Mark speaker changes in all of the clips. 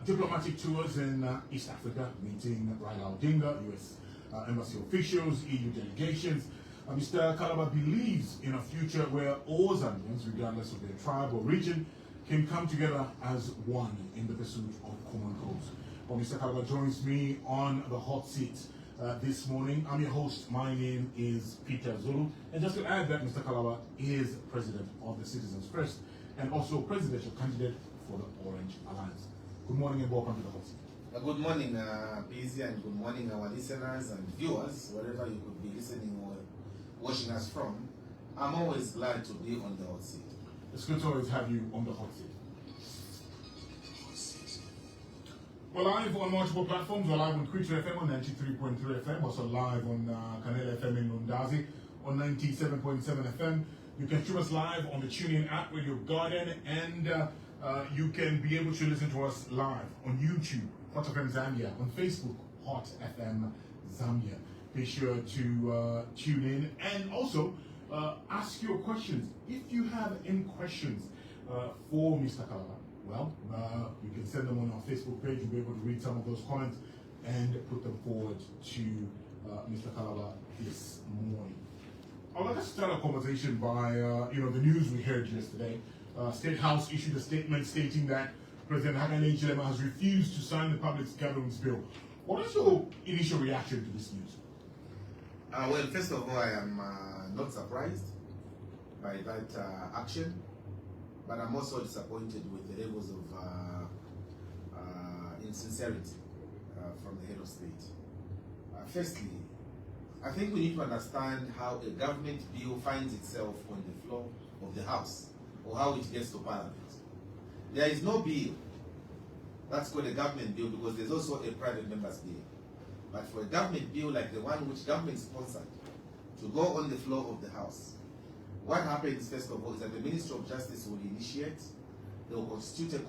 Speaker 1: diplomatic tours in East Africa, meeting Raila Odinga, U.S. Embassy officials, EU delegations. Mr. Kalaba believes in a future where all Zambians, regardless of their tribe or region, can come together as one in the pursuit of common goals. Well, Mr. Kalaba joins me on the hot seat this morning. I'm your host. My name is Peter Zulu. And just to add that Mr. Kalaba is president of the Citizens First and also presidential candidate for the Orange Alliance. Good morning and welcome to the hot seat.
Speaker 2: Good morning, PZ, and good morning, our listeners and viewers, wherever you could be listening or watching us from. I'm always glad to be on the hot seat.
Speaker 1: It's good to always have you on the hot seat. We're live on multiple platforms. We're live on Creature FM on 93.3 FM, also live on Canela FM in Lundazi on 97.7 FM. You can stream us live on the TuneIn app, Radio Garden, and you can be able to listen to us live on YouTube, Hot FM Zambia, on Facebook, Hot FM Zambia. Be sure to tune in and also ask your questions. If you have any questions for Mr. Kalaba, well, you can send them on our Facebook page. You'll be able to read some of those comments and put them forward to Mr. Kalaba this morning. I'd like to start a conversation by, the news we heard yesterday. State House issued a statement stating that President Hakainde Hichilema has refused to sign the Public Gatherings Bill. What is your initial reaction to this news?
Speaker 2: Well, first of all, I am not surprised by that action, but I'm also disappointed with the levels of insincerity from the head of state. Firstly, I think we need to understand how a government bill finds itself on the floor of the House, or how it gets to Parliament. There is no bill that's called a government bill because there's also a private member's bill. But for a government bill like the one which government sponsored to go on the floor of the House, what happens first of all is that the Ministry of Justice will initiate, they will constitute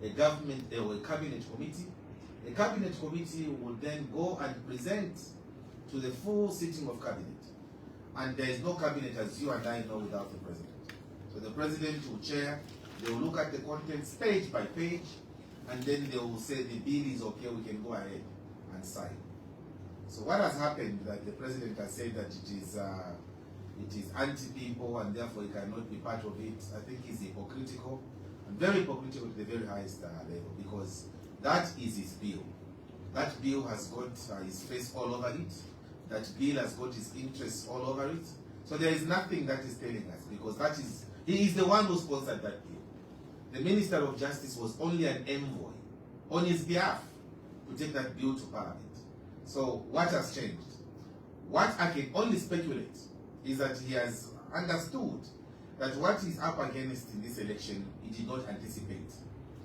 Speaker 2: a government or a cabinet committee. The cabinet committee will then go and present to the full sitting of cabinet. And there is no cabinet, as you and I know, without the president. So the president will chair, they will look at the contents page by page, and then they will say the bill is okay, we can go ahead and sign. So what has happened that the president has said that it is anti-people and therefore he cannot be part of it, I think is hypocritical, and very hypocritical to the very highest level, because that is his bill. That bill has got his face all over it. That bill has got his interests all over it. So there is nothing that is telling us, because he is the one who sponsored that bill. The Minister of Justice was only an envoy on his behalf to take that bill to Parliament. So what has changed? What I can only speculate is that he has understood that what he's up against in this election, he did not anticipate.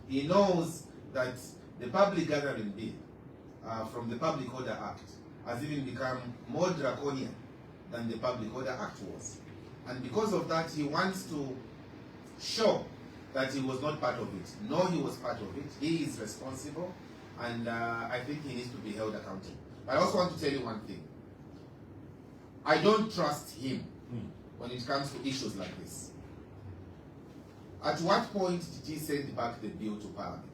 Speaker 2: He knows that the Public Gathering Bill from the Public Order Act has even become more draconian than the Public Order Act was. And because of that, he wants to show that he was not part of it. No, he was part of it. He is responsible, and I think he needs to be held accountable. But I also want to tell you one thing. I don't trust him when it comes to issues like this. At what point did he send back the bill to Parliament?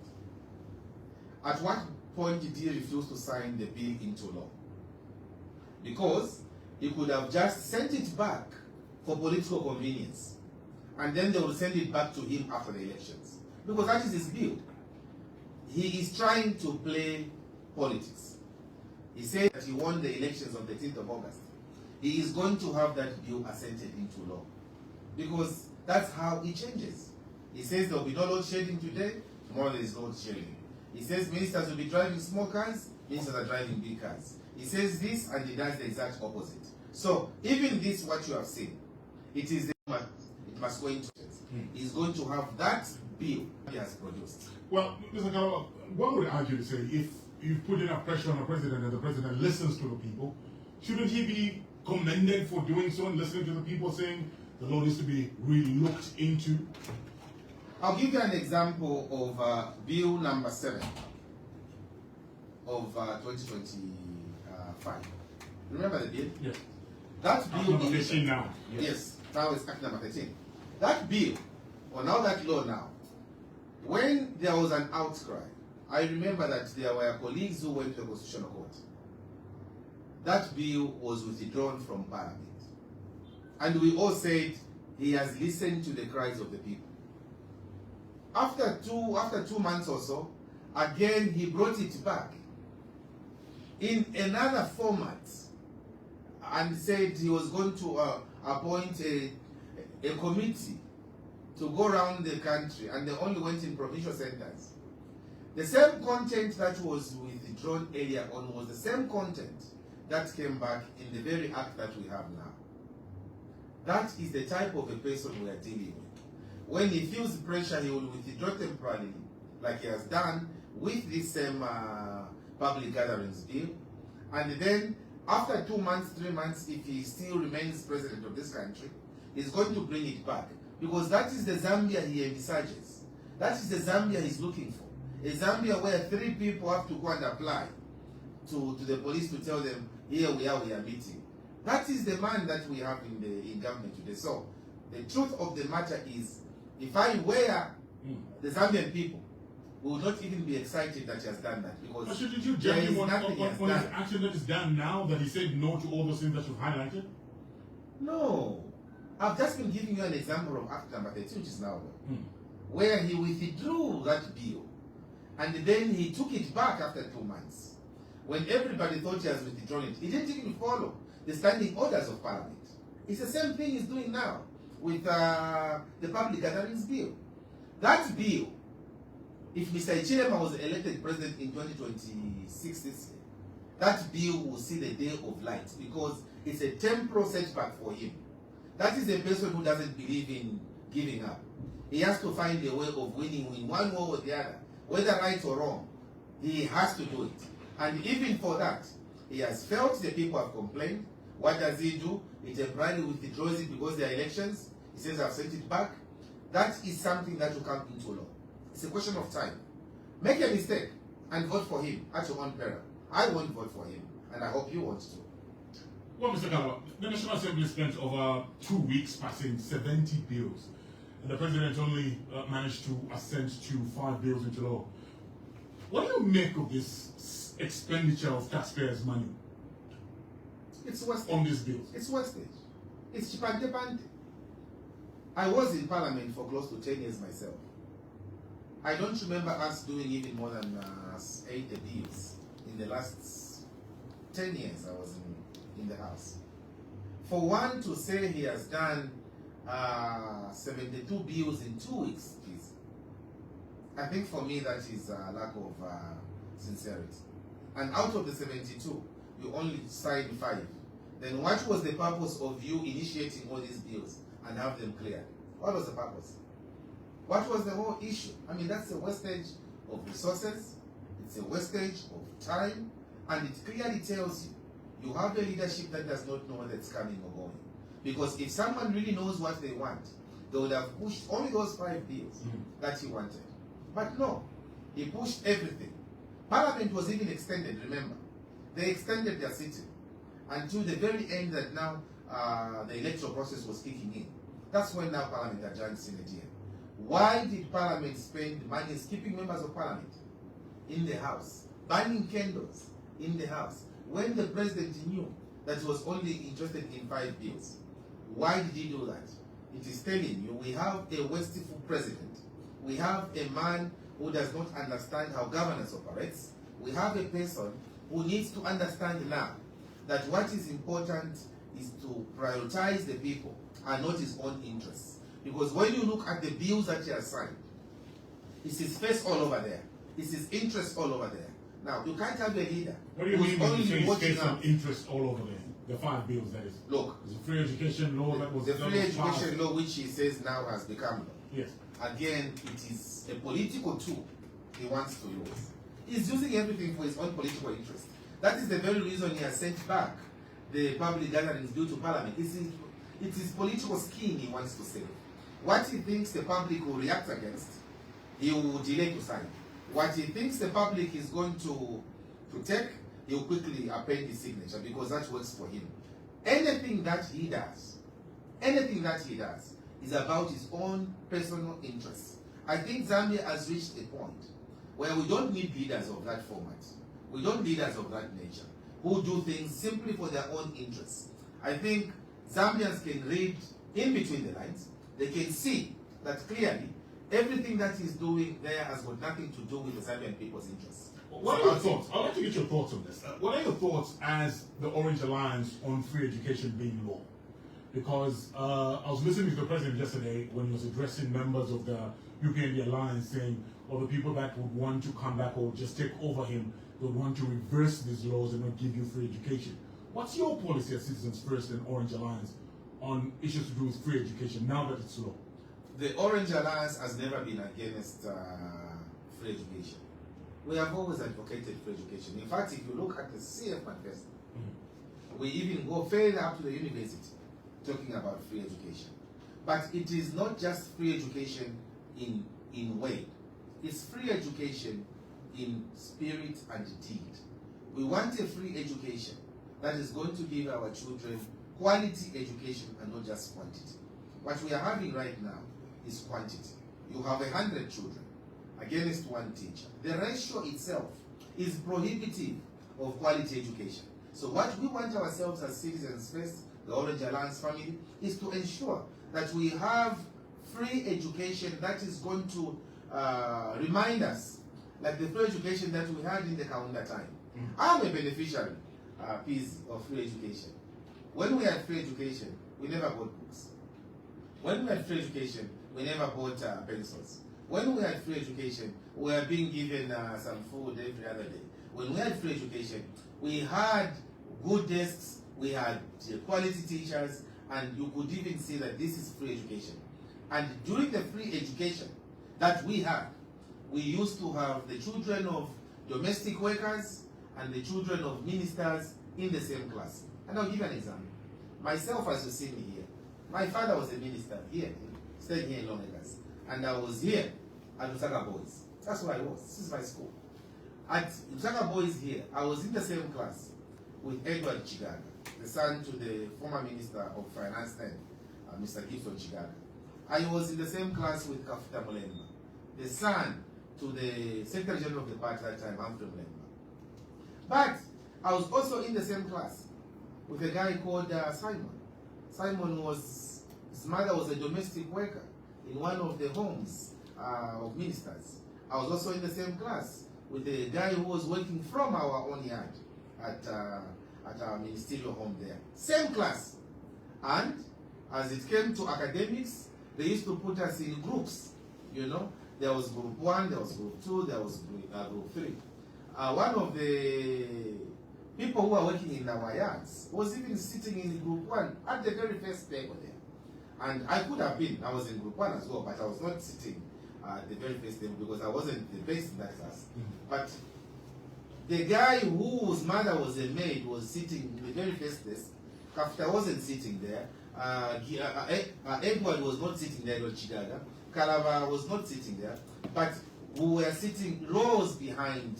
Speaker 2: At what point did he refuse to sign the bill into law? Because he could have just sent it back for political convenience, and then they will send it back to him after the elections. Because that is his bill. He is trying to play politics. He said that he won the elections on the 13th of August. He is going to have that bill assented into law. Because that's how he changes. He says there will be no load shedding today, tomorrow there is load shedding. He says ministers will be driving small cars, ministers are driving big cars. He says this and he does the exact opposite. So even this, what you have seen, it must go into it. He's going to have that bill he has produced.
Speaker 1: Well, Mr. Kalaba, one would argue to say if you put enough pressure on the president and the president listens to the people, shouldn't he be commended for doing so and listening to the people saying the law needs to be really looked into?
Speaker 2: I'll give you an example of Bill number 7 of 2025. Remember the bill?
Speaker 1: Yes.
Speaker 2: That bill
Speaker 1: number 13 now.
Speaker 2: Yes, now it's Act number 13. That bill, or now that law now, when there was an outcry I remember that there were colleagues who went to the Constitutional Court. That bill was withdrawn from Parliament. And we all said he has listened to the cries of the people. After two months or so, again he brought it back in another format and said he was going to appoint a committee to go around the country, and they only went in provincial centers. The same content that was withdrawn earlier on was the same content that came back in the very act that we have now. That is the type of a person we are dealing with. When he feels pressure, he will withdraw temporarily, like he has done with this same public gatherings bill. And then, after 2 months, 3 months, if he still remains president of this country, he's going to bring it back. Because that is the Zambia he envisages. That is the Zambia he's looking for. A Zambia where 3 people have to go and apply to the police to tell them, here we are meeting. That is the man that we have in government today. So, the truth of the matter is, if I were the Zambian people, we would not even be excited that he has done that. Because
Speaker 1: but shouldn't you judge him on his action that is done now, that he said no to all those things that you've highlighted?
Speaker 2: No. I've just been giving you an example of Act number 13, which is now where he withdrew that bill, and then he took it back after 2 months. When everybody thought he has withdrawn it, he didn't even follow the standing orders of Parliament. It's the same thing he's doing now with the public gatherings bill. That bill, if Mr. Ichilema was elected president in 2026 this year, that bill will see the day of light because it's a temporal setback for him. That is a person who doesn't believe in giving up. He has to find a way of winning in one way or the other, whether right or wrong. He has to do it. And even for that, he has felt the people have complained. What does he do? He temporarily withdraws it because there are elections. He says, I've sent it back. That is something that will come into law. It's a question of time. Make a mistake and vote for him at your own peril. I won't vote for him, and I hope you want to.
Speaker 1: Well, Mr. Kalaba, the National Assembly spent over 2 weeks passing 70 bills, and the president only managed to assent to 5 bills into law. What do you make of this expenditure of taxpayers' money?
Speaker 2: It's wastage.
Speaker 1: On these bills?
Speaker 2: It's wastage. It's chipante. I was in Parliament for close to 10 years myself. I don't remember us doing even more than 8 bills in the last 10 years I was in the House. For one to say he has done 72 bills in 2 weeks, please, I think for me that is a lack of sincerity. And out of the 72, you only signed 5. Then what was the purpose of you initiating all these bills and have them cleared? What was the purpose? What was the whole issue? I mean, that's a wastage of resources, it's a wastage of time, and it clearly tells you, you have a leadership that does not know whether it's coming or going. Because if someone really knows what they want, they would have pushed only those 5 bills that he wanted. But no, he pushed everything. Parliament was even extended, remember. They extended their sitting until the very end that now the electoral process was kicking in. That's when now Parliament adjourned Sine Die. Why did Parliament spend money keeping members of Parliament in the House, burning candles in the House, when the president knew that he was only interested in 5 bills? Why did he do that? It is telling you we have a wasteful president. We have a man who does not understand how governance operates. We have a person who needs to understand now that what is important is to prioritize the people and not his own interests. Because when you look at the bills that he has signed, it's his face all over there. It's his interest all over there. Now, you can't have a leader.
Speaker 1: What do you mean when you say his face and interest all over there? The 5 bills, that is.
Speaker 2: Look.
Speaker 1: The free education law that was...
Speaker 2: The free education law, which he says now has become law.
Speaker 1: Yes.
Speaker 2: Again, it is a political tool he wants to use. He's using everything for his own political interest. That is the very reason he has sent back the public gatherings bill to Parliament. It is political scheme he wants to save. What he thinks the public will react against, he will delay to sign. What he thinks the public is going to take, he will quickly append his signature because that works for him. Anything that he does is about his own personal interests. I think Zambia has reached a point where we don't need leaders of that format. We don't need leaders of that nature who do things simply for their own interests. I think Zambians can read in between the lines. They can see that clearly everything that he's doing there has got nothing to do with the Zambian people's interests.
Speaker 1: What are your thoughts? I'd like to get your thoughts on this. What are your thoughts as the Orange Alliance on free education being law? Because I was listening to the president yesterday when he was addressing members of the UPND Alliance saying, or the people that would want to come back or just take over him, would want to reverse these laws and not give you free education. What's your policy as Citizens First and Orange Alliance on issues to do with free education now that it's law?
Speaker 2: The Orange Alliance has never been against free education. We have always advocated free education. In fact, if you look at the CF manifesto, we even go further up to the university talking about free education. But it is not just free education in way. It's free education in spirit and deed. We want a free education that is going to give our children quality education and not just quantity. What we are having right now is quantity. You have 100 children against one teacher. The ratio itself is prohibitive of quality education. So what we want ourselves as Citizens First, the Orange Alliance family, is to ensure that we have free education that is going to remind us, like the free education that we had in the Kaunda time. I'm a beneficiary piece of free education. When we had free education, we never bought books. When we had free education, we never bought pencils. When we had free education, we were being given some food every other day. When we had free education, we had good desks, we had quality teachers, and you could even see that this is free education. And during the free education that we had, we used to have the children of domestic workers and the children of ministers in the same class. And I'll give you an example. Myself, as you see me here, my father was a minister here, staying here in Longacres. And I was here at Lusaka Boys. That's where I was. This is my school. At Lusaka Boys here, I was in the same class with Edward Chigaga, the son to the former Minister of Finance then, Mr. Gibson Chigaga. I was in the same class with Kafuta Mulemba, the son to the Secretary General of the party at that time, Humphrey Mulemba. But I was also in the same class with a guy called Simon. Simon was, his mother was a domestic worker in one of the homes of ministers. I was also in the same class with a guy who was working from our own yard at our ministerial home there. Same class. And as it came to academics, they used to put us in groups. You know, there was group 1, there was group 2, there was group 3. One of the people who were working in our yards was even sitting in group 1 at the very first table there. And I could have been, I was in group 1 as well, but I was not sitting at the very first table because I wasn't the best in that class. But the guy whose mother was a maid was sitting in the very first desk. Kafta wasn't sitting there. Edward was not sitting there, Edward Chigaga. Kalaba was not sitting there. But we were sitting rows behind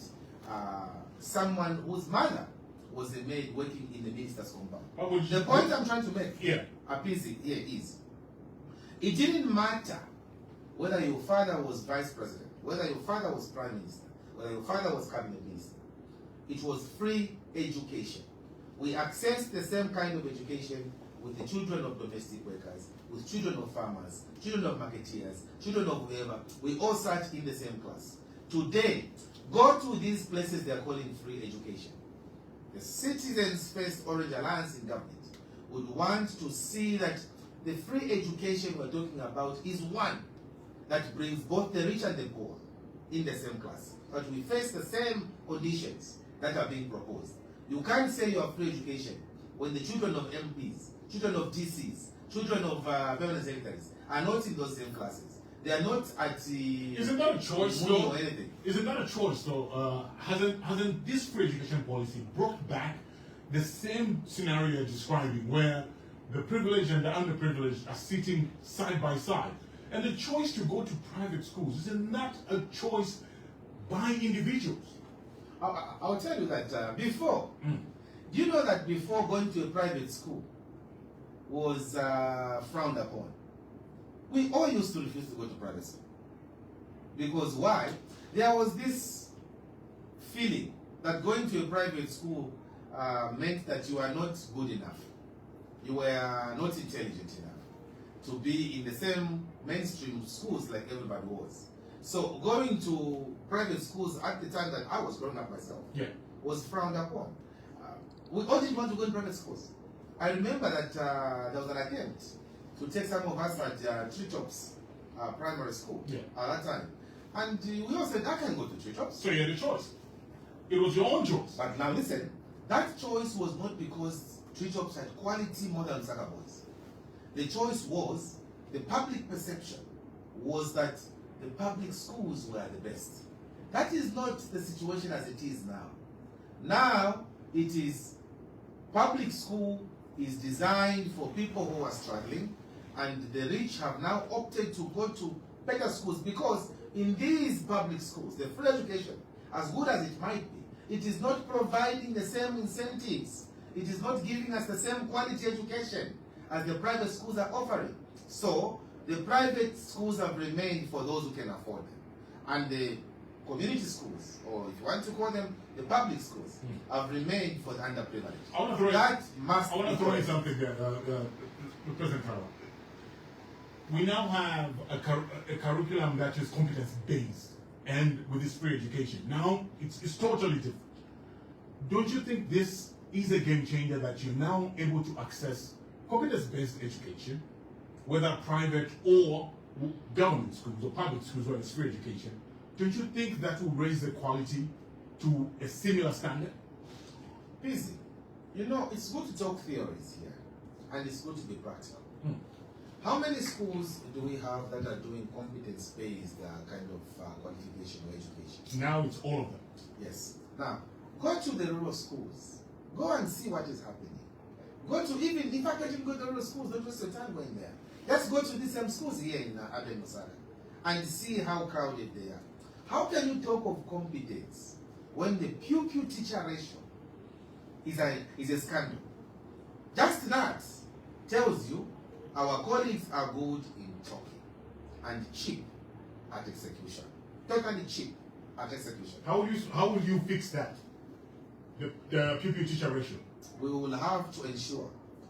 Speaker 2: someone whose mother was a maid working in the minister's compound. The point I'm trying to make here is, it didn't matter whether your father was vice president, whether your father was prime minister, whether your father was cabinet minister. It was free education. We accessed the same kind of education with the children of domestic workers, with children of farmers, children of marketeers, children of whoever. We all sat in the same class. Today, go to these places they are calling free education. The Citizens First Orange Alliance in government would want to see that the free education we're talking about is one that brings both the rich and the poor in the same class. But we face the same conditions that are being proposed. You can't say you have free education when the children of MPs, children of DCs, children of permanent secretaries are not in those same classes. They are not at the...
Speaker 1: Isn't that a choice though?
Speaker 2: Or anything.
Speaker 1: Isn't that a choice though? Hasn't this free education policy brought back the same scenario you're describing where the privileged and the underprivileged are sitting side by side? And the choice to go to private schools, isn't that a choice by individuals?
Speaker 2: I'll tell you that before, do you know that before going to a private school was frowned upon? We all used to refuse to go to private school. Because why? There was this feeling that going to a private school meant that you are not good enough. You were not intelligent enough to be in the same mainstream schools like everybody was. So going to private schools at the time that I was growing up myself was frowned upon. We all didn't want to go in private schools. I remember that there was an attempt to take some of us at Treetops Primary School at that time. And we all said, I can go to Treetops.
Speaker 1: So you had a choice. It was your own choice.
Speaker 2: But now listen, that choice was not because Treetops had quality more than Lusaka boys. The choice was, the public perception was that the public schools were the best. That is not the situation as it is now. Now, it is public school is designed for people who are struggling, and the rich have now opted to go to better schools, because in these public schools, the free education, as good as it might be, it is not providing the same incentives. It is not giving us the same quality education as the private schools are offering. So, the private schools have remained for those who can afford them. And the community schools, or if you want to call them the public schools, have remained for the underprivileged.
Speaker 1: I want to throw in something there, President Kalaba. We now have a curriculum that is competence-based and with this free education. Now, it's totally different. Don't you think this is a game changer, that you're now able to access competence-based education, whether private or government schools or public schools where it's free education? Don't you think that will raise the quality to a similar standard?
Speaker 2: Busy. You know, it's good to talk theories here, and it's good to be practical. How many schools do we have that are doing competence-based kind of qualification or education?
Speaker 1: Now it's all of them.
Speaker 2: Yes. Now, go to the rural schools. Go and see what is happening. Go to, even if I can't go to the rural schools, don't waste your time going there. Let's go to these same schools here in Aden Lusaka and see how crowded they are. How can you talk of competence when the pupil-teacher ratio is a scandal? Just that tells you our colleagues are good in talking and cheap at execution. Totally cheap at execution.
Speaker 1: How will you fix that? The pupil-teacher ratio?
Speaker 2: We will have to ensure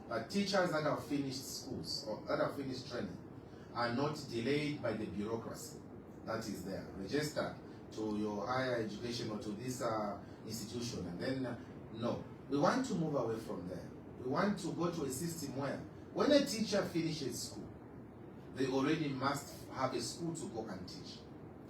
Speaker 2: that teachers that have finished schools or that have finished training are not delayed by the bureaucracy that is there. Register to your higher education or to this institution, and then no. We want to move away from there. We want to go to a system where when a teacher finishes school, they already must have a school to go and teach.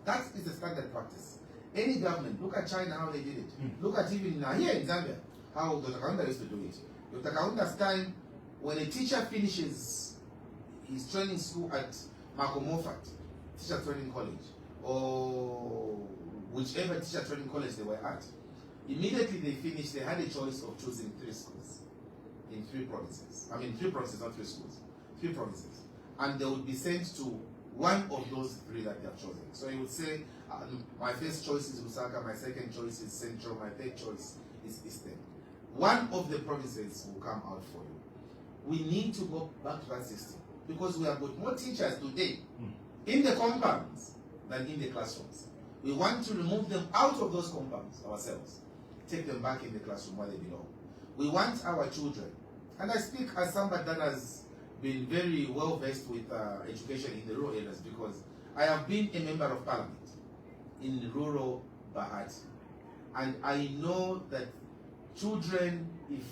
Speaker 2: That is the standard practice. Any government, look at China, how they did it. Look at even here in Zambia, how Dr. Kaunda used to do it. Dr. Kaunda's time, when a teacher finishes his training school at Marco Moffat Teacher Training College, or whichever teacher training college they were at, immediately they finished, they had a choice of choosing 3 schools in 3 provinces. I mean, 3 provinces, not 3 schools. 3 provinces. And they would be sent to one of those 3 that they have chosen. So he would say, my first choice is Lusaka, my second choice is Central, my third choice is Eastern. One of the provinces will come out for you. We need to go back to that system, because we have got more teachers today in the compounds than in the classrooms. We want to remove them out of those compounds ourselves, take them back in the classroom where they belong. We want our children, and I speak as somebody that has been very well versed with education in the rural areas, because I have been a member of parliament in rural Bahati, and I know that children, if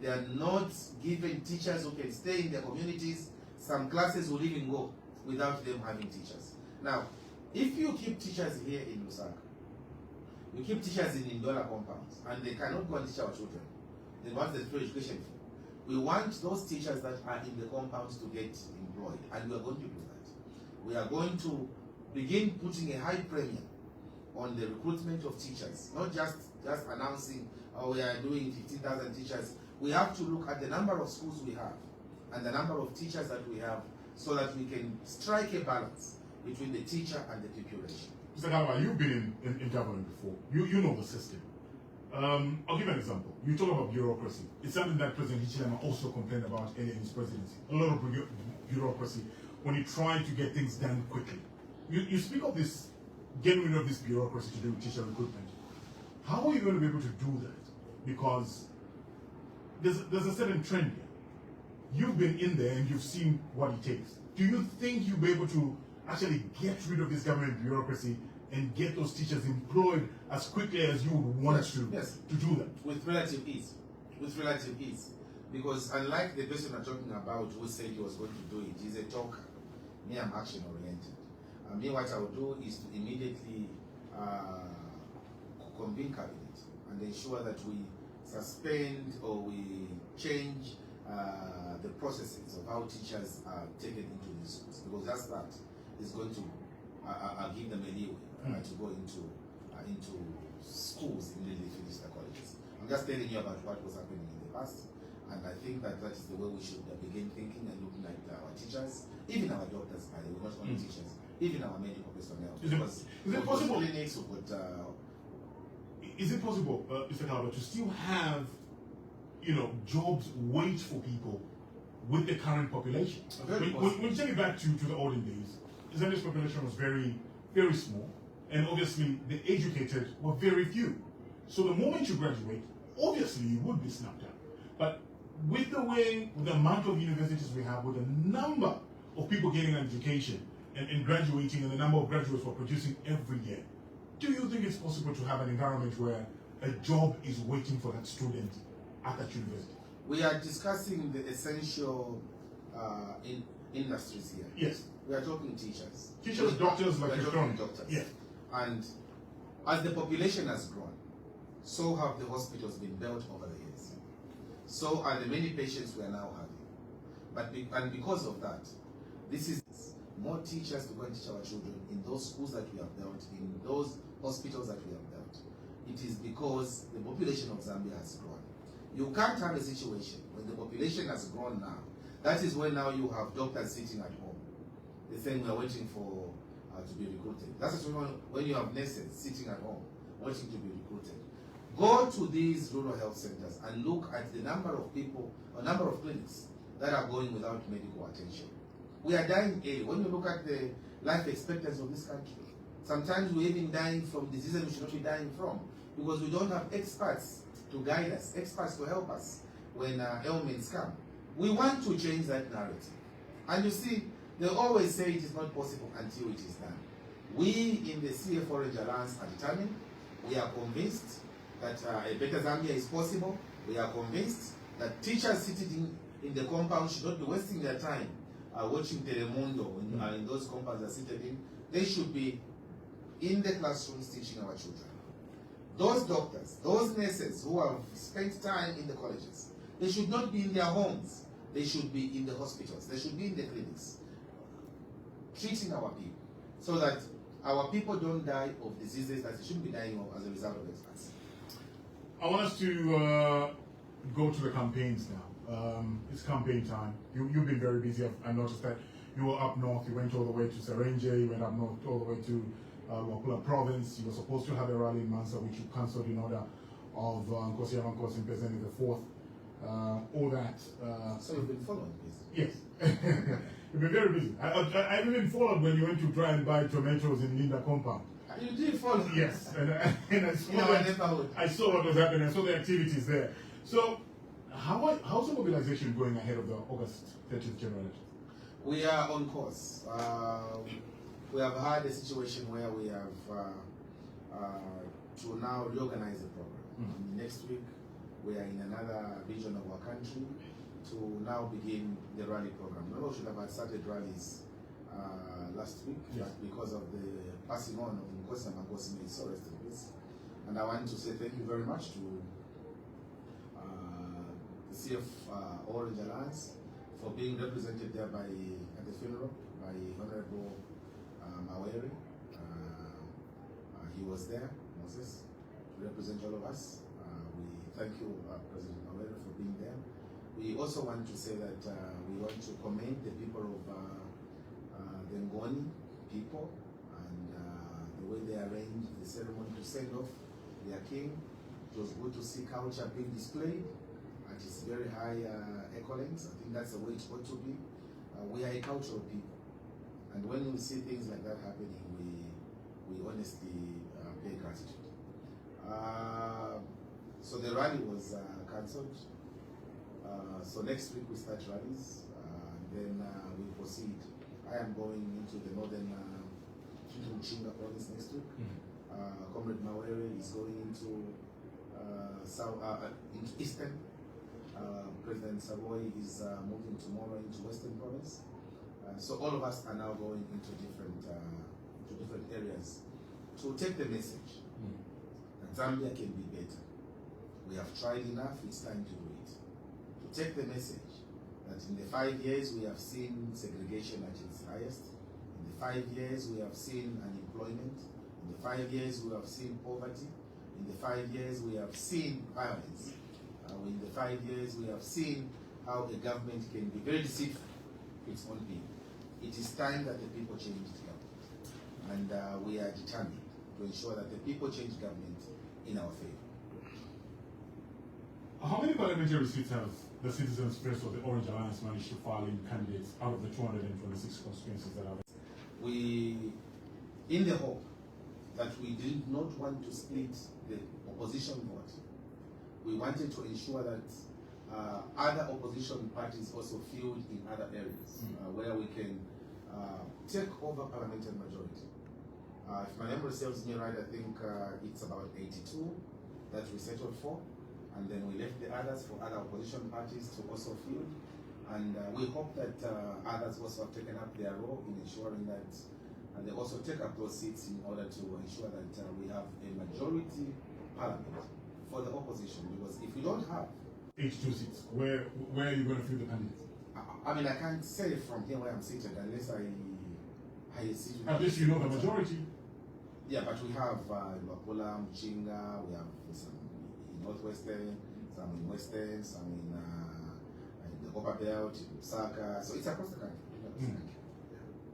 Speaker 2: they are not given teachers who can stay in their communities, some classes will even go without them having teachers. Now, if you keep teachers here in Lusaka, you keep teachers in Indola compounds, and they cannot go and teach our children, then what's the free education for? We want those teachers that are in the compounds to get employed, and we are going to do that. We are going to begin putting a high premium on the recruitment of teachers, not just announcing, oh, we are doing 15,000 teachers. We have to look at the number of schools we have and the number of teachers that we have, so that we can strike a balance between the teacher and the pupil ratio.
Speaker 1: Mr. Kalaba, you've been in government before. You know the system. I'll give an example. You talk about bureaucracy. It's something that President Hichilema also complained about earlier in his presidency. A lot of bureaucracy when you try to get things done quickly. You speak of this getting rid of this bureaucracy to do with teacher recruitment. How are you going to be able to do that? Because there's a certain trend here. You've been in there and you've seen what it takes. Do you think you'll be able to actually get rid of this government bureaucracy and get those teachers employed as quickly as you would want to do that?
Speaker 2: With relative ease. With relative ease. Because unlike the person I'm talking about who said he was going to do it, he's a talker. Me, I'm action oriented. Me, what I will do is to immediately convene cabinet and ensure that we suspend or we change the processes of how teachers are taken into these schools, because that is going to give them a leeway to go into schools immediately finish their colleges. I'm just telling you about what was happening in the past, and I think that is the way we should begin thinking and looking at our teachers, even our doctors, by the way, not only teachers, even our medical personnel.
Speaker 1: Is it possible?
Speaker 2: Clinics
Speaker 1: Is it possible, Mr. Kalaba, to still have, jobs wait for people with the current population? When you take it back to the olden days, Zambia's population was very, very small, and obviously the educated were very few. So the moment you graduate, obviously you would be snapped up. But with the amount of universities we have, with the number of people getting an education and graduating, and the number of graduates we're producing every year, do you think it's possible to have an environment where a job is waiting for that student at that university?
Speaker 2: We are discussing the essential industries here.
Speaker 1: Yes.
Speaker 2: We are talking teachers.
Speaker 1: Teachers, doctors, like
Speaker 2: you're talking doctors.
Speaker 1: Yes.
Speaker 2: And as the population has grown, so have the hospitals been built over the years. So are the many patients we are now having. And because of that, this is more teachers to go and teach our children in those schools that we have built, in those hospitals that we have built. It is because the population of Zambia has grown. You can't have a situation when the population has grown now. That is when now you have doctors sitting at home. They're saying we are waiting for to be recruited. That's when you have nurses sitting at home waiting to be recruited. Go to these rural health centers and look at the number of people, or number of clinics that are going without medical attention. We are dying early. When you look at the life expectancy of this country, sometimes we're even dying from diseases we should not be dying from, because we don't have experts to guide us, experts to help us when ailments come. We want to change that narrative. And you see, they always say it is not possible until it is done. We in the CF Orange Alliance are determined. We are convinced that a better Zambia is possible. We are convinced that teachers sitting in the compound should not be wasting their time watching Telemundo when in those compounds are seated in. They should be in the classrooms teaching our children. Those doctors, those nurses who have spent time in the colleges, they should not be in their homes. They should be in the hospitals. They should be in the clinics, treating our people, so that our people don't die of diseases that they shouldn't be dying of as a result of experts.
Speaker 1: I want us to go to the campaigns now. It's campaign time. You've been very busy. I noticed that you were up north. You went all the way to Serenge. You went up north all the way to Wapula province. You were supposed to have a rally in Mansa, which you cancelled in order of Nkosi Yamankosi presenting the fourth. All that.
Speaker 2: So you've been following this?
Speaker 1: Yes. You've been very busy. I've even followed when you went to try and buy tomatoes in Linda compound.
Speaker 2: You did follow?
Speaker 1: Yes. And I saw what was happening. I saw the activities there. So, how's the mobilization going ahead of the August 30th general election?
Speaker 2: We are on course. We have had a situation where we have to now reorganize the program. Next week, we are in another region of our country to now begin the rally program. We should have started rallies last week, but because of the passing on of Nkosi Yamankosi, may so rest in peace. And I want to say thank you very much to the CF Orange Alliance for being represented there at the funeral by Honorable Mawere. He was there, Moses, to represent all of us. We thank you, President Mawere, for being there. We also want to say that we want to commend the people of the Ngoni people and the way they arranged the ceremony to send off their king. It was good to see culture being displayed at its very high excellence. I think that's the way it ought to be. We are a cultural people, and when we see things like that happening, we we honestly pay gratitude. So the rally was cancelled. So next week we start rallies, then we proceed. I am going into the northern Chinga province next week. Comrade Mawere is going into eastern. President Savoy is moving tomorrow into western province. So all of us are now going into different areas to take the message that Zambia can be better. We have tried enough, it's time to do it. To take the message that in the 5 years we have seen segregation at its highest. In the 5 years we have seen unemployment. In the 5 years we have seen poverty. In the 5 years we have seen violence. In the 5 years we have seen how a government can be very deceitful to its own people. It is time that the people change government. And we are determined to ensure that the people change government in our favor.
Speaker 1: How many parliamentary seats have the Citizens First or the Orange Alliance managed to file in candidates out of the 226 constituencies that are there?
Speaker 2: We, in the hope that we did not want to split the opposition vote, we wanted to ensure that other opposition parties also filled in other areas where we can take over parliamentary majority. If my memory serves me right, I think it's about 82 that we settled for, and then we left the others for other opposition parties to also fill. And we hope that others also have taken up their role in ensuring that they also take up those seats in order to ensure that we have a majority parliament for the opposition. Because if we don't have
Speaker 1: 82 seats, where are you going to fill the candidates?
Speaker 2: I mean, I can't say from here where I'm seated unless I sit.
Speaker 1: At least you know the majority.
Speaker 2: Yeah, but we have Luapula, Mchinga, we have some in Northwestern, some in Western, some in the Upper Belt, in Lusaka. So it's across the country.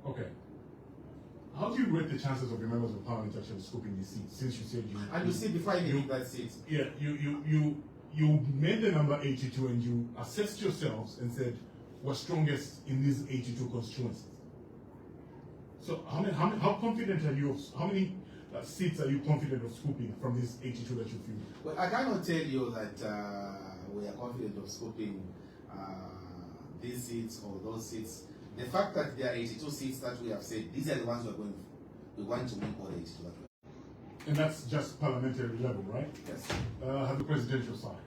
Speaker 1: Okay. How do you rate the chances of your members of parliament actually scooping these seats? Since you said you...
Speaker 2: And you see, before I leave that seat...
Speaker 1: Yeah, you made the number 82 and you assessed yourselves and said, we're strongest in these 82 constituencies. So how confident are you, how many seats are you confident of scooping from these 82 that you feel?
Speaker 2: Well, I cannot tell you that we are confident of scooping these seats or those seats. The fact that there are 82 seats that we have said, these are the ones we are going for. We want to win all 82 that we have.
Speaker 1: And that's just parliamentary level, right?
Speaker 2: Yes.
Speaker 1: Have the presidential side.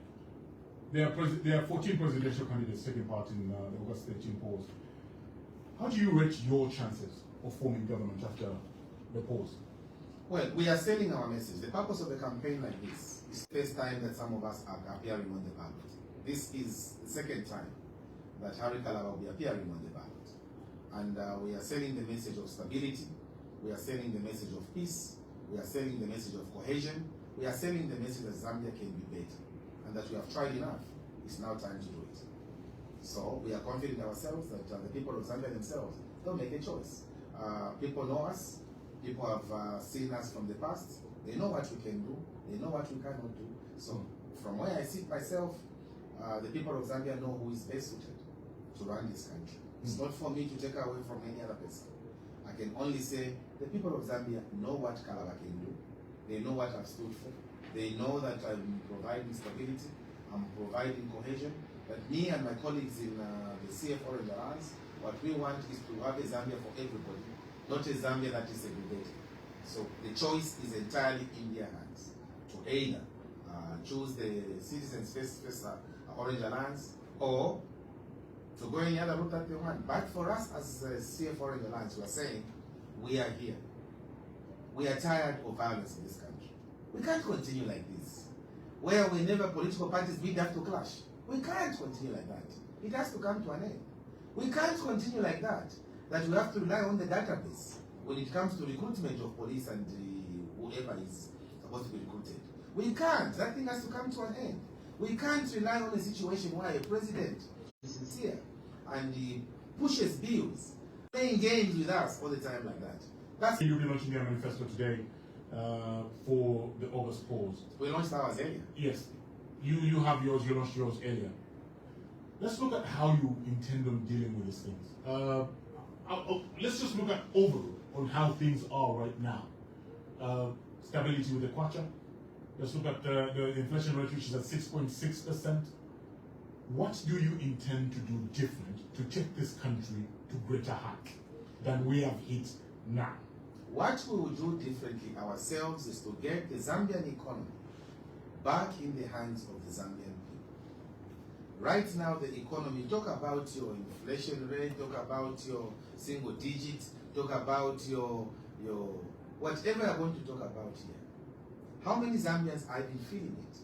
Speaker 1: There are 14 presidential candidates taking part in the August 13 polls. How do you rate your chances of forming government after the polls?
Speaker 2: Well, we are selling our message. The purpose of a campaign like this is the first time that some of us are appearing on the ballot. This is the second time that Harry Kalaba will be appearing on the ballot. And we are selling the message of stability. We are selling the message of peace. We are selling the message of cohesion. We are selling the message that Zambia can be better and that we have tried enough. It's now time to do it. So we are confident in ourselves that the people of Zambia themselves, they'll make a choice. People know us. People have seen us from the past. They know what we can do. They know what we cannot do. So from where I sit myself, the people of Zambia know who is best suited to run this country. It's not for me to take away from any other person. I can only say the people of Zambia know what Kalaba can do. They know what I've stood for. They know that I'm providing stability. I'm providing cohesion. That me and my colleagues in the CF Orange Alliance, what we want is to have a Zambia for everybody, not a Zambia that is segregated. So the choice is entirely in their hands to either choose the Citizens First Orange Alliance or to go any other route that they want. But for us as CF Orange Alliance, we are saying we are here. We are tired of violence in this country. We can't continue like this, where whenever political parties we have to clash. We can't continue like that. It has to come to an end. We can't continue like that, that we have to rely on the database when it comes to recruitment of police and whoever is supposed to be recruited. We can't. That thing has to come to an end. We can't rely on a situation where a president is sincere and he pushes bills, playing games with us all the time like that. That's
Speaker 1: You'll be launching their manifesto today for the August polls.
Speaker 2: We launched ours earlier.
Speaker 1: Yes. You have yours, you launched yours earlier. Let's look at how you intend on dealing with these things. Let's just look at overall on how things are right now. stability with the kwacha. Let's look at the inflation rate, which is at 6.6%. What do you intend to do different to take this country to greater height than we have hit now?
Speaker 2: What we will do differently ourselves is to get the Zambian economy back in the hands of the Zambian people. Right now, the economy, talk about your inflation rate, talk about your single digits, talk about your whatever I want to talk about here. How many Zambians have been feeling it?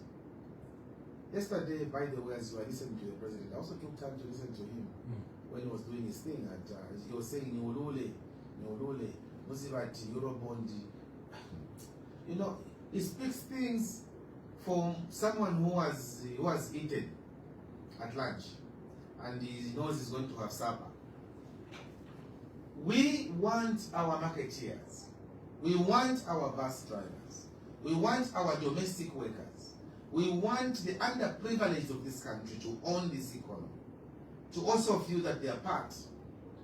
Speaker 2: Yesterday, by the way, as you were listening to the president, I also took time to listen to him when he was doing his thing. He was saying, Niolole, Musibati, Eurobond. You know, he speaks things from someone who has eaten at lunch and he knows he's going to have supper. We want our marketeers. We want our bus drivers. We want our domestic workers. We want the underprivileged of this country to own this economy, to also feel that they are part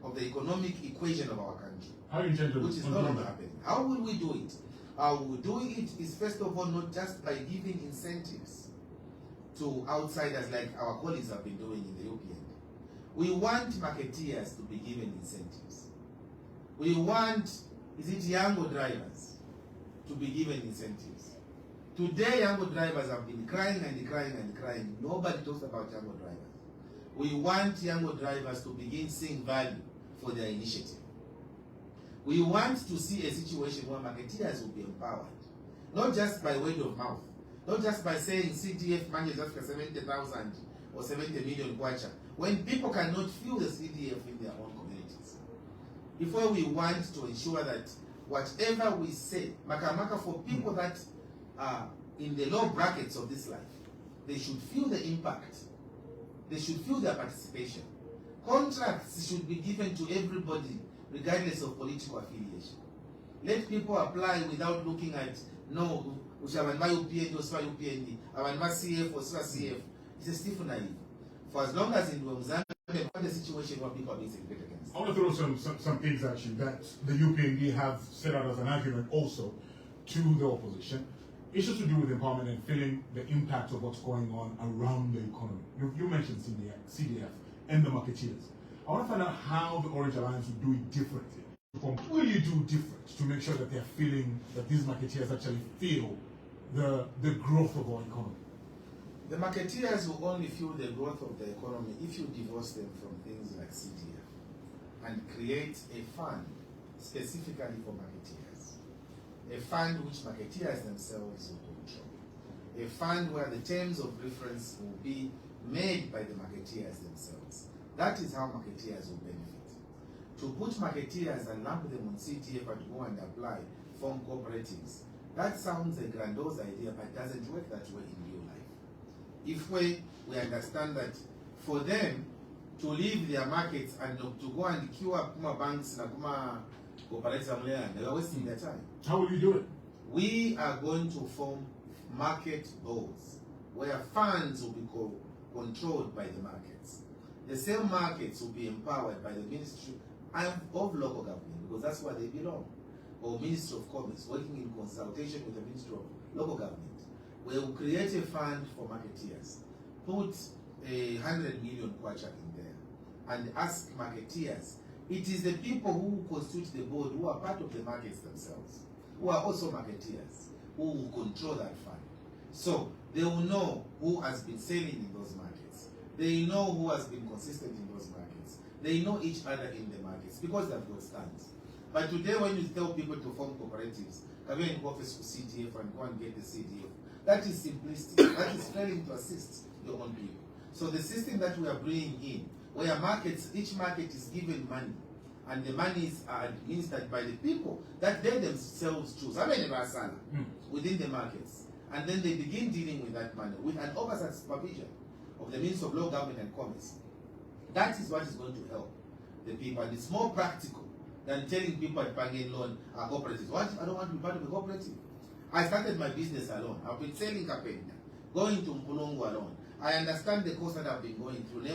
Speaker 2: of the economic equation of our country.
Speaker 1: How you intend to
Speaker 2: which is no longer happening. How will we do it? How we do it is, first of all, not just by giving incentives to outsiders like our colleagues have been doing in the UPN. We want marketeers to be given incentives. We want, Yango drivers to be given incentives. Today, Yango drivers have been crying and crying and crying. Nobody talks about Yango drivers. We want Yango drivers to begin seeing value for their initiative. We want to see a situation where marketeers will be empowered, not just by word of mouth, not just by saying CDF manages after 70,000 or 70 million kwacha, when people cannot feel the CDF in their own communities. Before we want to ensure that whatever we say, makamaka for people that are in the low brackets of this life, they should feel the impact. They should feel their participation. Contracts should be given to everybody, regardless of political affiliation. Let people apply without looking at, no, UPND or UPND, CF or CF. It's a stiff naive. For as long as in Zambia, we have a situation where people are being segregated against.
Speaker 1: I want to throw some things at you that the UPND have set out as an argument also to the opposition. Issues to do with empowerment and feeling the impact of what's going on around the economy. You mentioned CDF and the marketeers. I want to find out how the Orange Alliance will do it differently. What will you do different to make sure that they're feeling that these marketeers actually feel the growth of our economy?
Speaker 2: The marketeers will only feel the growth of the economy if you divorce them from things like CDF and create a fund specifically for marketeers. A fund which marketeers themselves will control. A fund where the terms of reference will be made by the marketeers themselves. That is how marketeers will benefit. To put marketeers and lump them on CTF and go and apply, form cooperatives, that sounds a grandiose idea, but doesn't work that way in real life. If we understand that for them to leave their markets and to go and queue up Kuma banks and Kuma cooperatives, they are wasting their time.
Speaker 1: How will you do it?
Speaker 2: We are going to form market boards where funds will be controlled by the markets. The same markets will be empowered by the Ministry of Local Government, because that's where they belong, or Ministry of Commerce, working in consultation with the Ministry of Local Government. We will create a fund for marketeers, put 100 million kwacha in there, and ask marketeers. It is the people who constitute the board who are part of the markets themselves, who are also marketeers, who will control that fund. So they will know who has been selling in those markets. They know who has been consistent in those markets. They know each other in the markets because they've got stands. But today when you tell people to form cooperatives, come in office for CDF and go and get the CDF, that is simplistic. That is failing to assist your own people. So the system that we are bringing in, where markets, each market is given money, and the monies are administered by the people that they themselves choose, within the markets. And then they begin dealing with that money with an oversight supervision of the Ministry of Law, Government and Commerce. That is what is going to help the people. And it's more practical than telling people at Banking Loan are cooperatives. What? I don't want to be part of a cooperative. I started my business alone. I've been selling Kapenda, going to Mpulongo alone. I understand the course that I've been going through.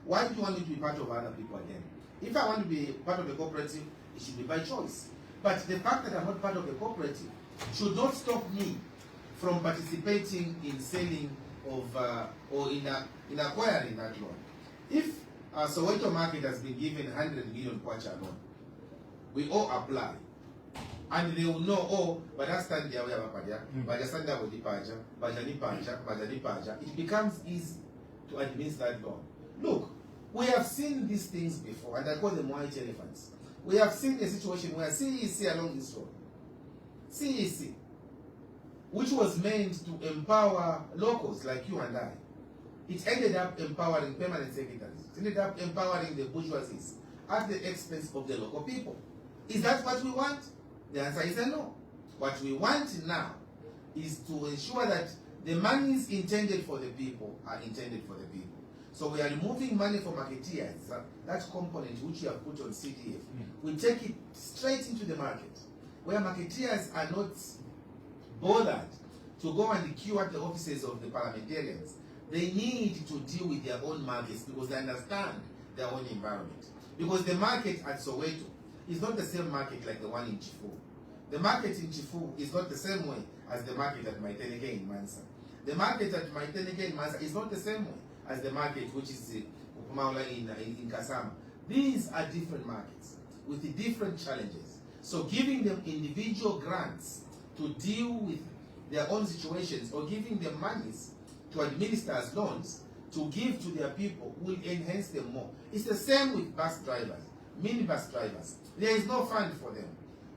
Speaker 2: Why do you want me to be part of other people again? If I want to be part of a cooperative, it should be by choice. But the fact that I'm not part of a cooperative should not stop me from participating in selling of or in acquiring that loan. If Soweto market has been given 100 million kwacha loan, we all apply. And they will know, oh, but I stand there, we have a paja, but I stand there with the paja, paja. It becomes easy to administer that loan. Look, we have seen these things before, and I call them white elephants. We have seen a situation where CEC along this road, CEC, which was meant to empower locals like you and I, it ended up empowering permanent secretaries. It ended up empowering the bourgeoisies at the expense of the local people. Is that what we want? The answer is a no. What we want now is to ensure that the monies intended for the people are intended for the people. So we are removing money from marketeers, that component which you have put on CDF. We take it straight into the market, where marketeers are not bothered to go and queue at the offices of the parliamentarians. They need to deal with their own markets because they understand their own environment. Because the market at Soweto is not the same market like the one in Chifu. The market in Chifu is not the same way as the market at Maiteneke in Mansa. The market at Maiteneke in Mansa is not the same way as the market which is Upumaula in Kasama. These are different markets with the different challenges. So giving them individual grants to deal with their own situations or giving them monies to administer as loans to give to their people will enhance them more. It's the same with bus drivers, minibus drivers. There is no fund for them.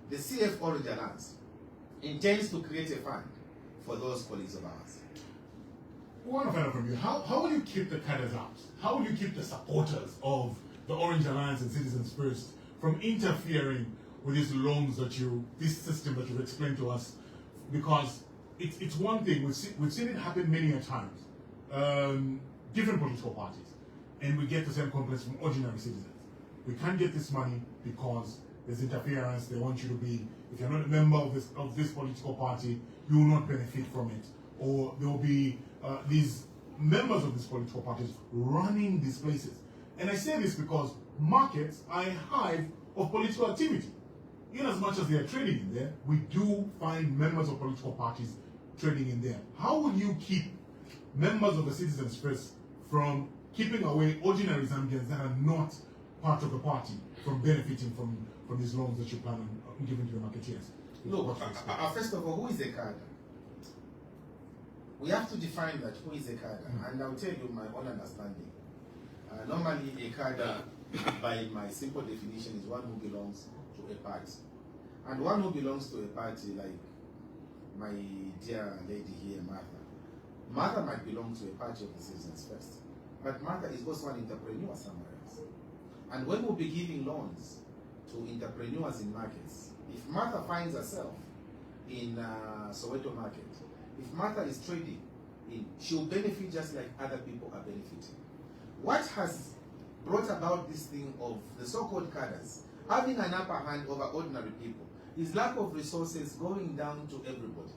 Speaker 2: The CF Orange Alliance intends to create a fund for those colleagues of ours.
Speaker 1: We want to find out from you, how will you keep the cadres out? How will you keep the supporters of the Orange Alliance and Citizens First from interfering with these loans that this system that you've explained to us? Because it's one thing, we've seen it happen many a times. Different political parties, and we get the same complaints from ordinary citizens. We can't get this money because there's interference. They want you to be, if you're not a member of this political party, you will not benefit from it. Or there will be these members of these political parties running these places. And I say this because markets are a hive of political activity. In as much as they are trading in there, we do find members of political parties trading in there. How will you keep members of the Citizens First from keeping away ordinary Zambians that are not part of the party from benefiting from these loans that you plan on giving to the marketeers?
Speaker 2: Look, first of all, who is a cadre? We have to define that, who is a cadre, and I'll tell you my own understanding. Normally, a cadre, by my simple definition, is one who belongs to a party. And one who belongs to a party, like my dear lady here, Martha. Martha might belong to a party of the Citizens First, but Martha is also an entrepreneur somewhere else. And when we'll be giving loans to entrepreneurs in markets, if Martha finds herself in Soweto market, if Martha is trading, she'll benefit just like other people are benefiting. What has brought about this thing of the so-called cadres having an upper hand over ordinary people is lack of resources going down to everybody.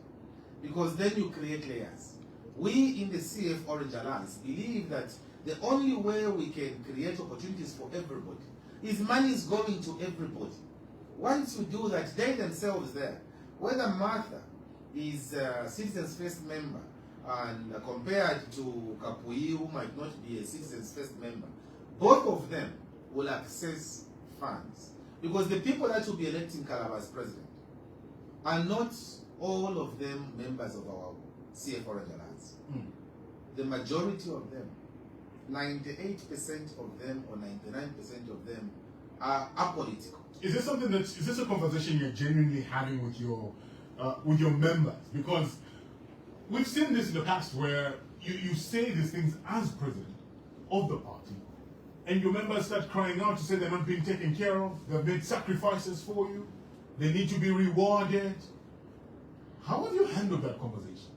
Speaker 2: Because then you create layers. We in the CF Orange Alliance believe that the only way we can create opportunities for everybody is money is going to everybody. Once you do that, they themselves there, whether Martha is a Citizens First member and compared to Kapui, who might not be a Citizens First member, both of them will access funds. Because the people that will be electing Kalaba as president are not all of them members of our CF Orange Alliance. The majority of them, 98% of them or 99% of them are apolitical.
Speaker 1: Is this a conversation you're genuinely having with your members? Because we've seen this in the past where you say these things as president of the party, and your members start crying out to say they're not being taken care of, they've made sacrifices for you, they need to be rewarded. How have you handled that conversation?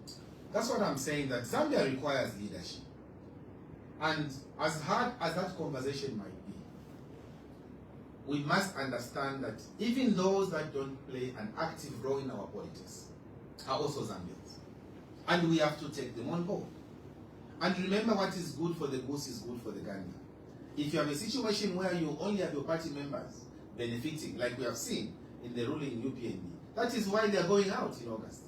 Speaker 2: That's what I'm saying, that Zambia requires leadership. And as hard as that conversation might be, we must understand that even those that don't play an active role in our politics are also Zambians. And we have to take them on board. And remember, what is good for the goose is good for the gander. If you have a situation where you only have your party members benefiting, like we have seen in the ruling UPND. That is why they are going out in August.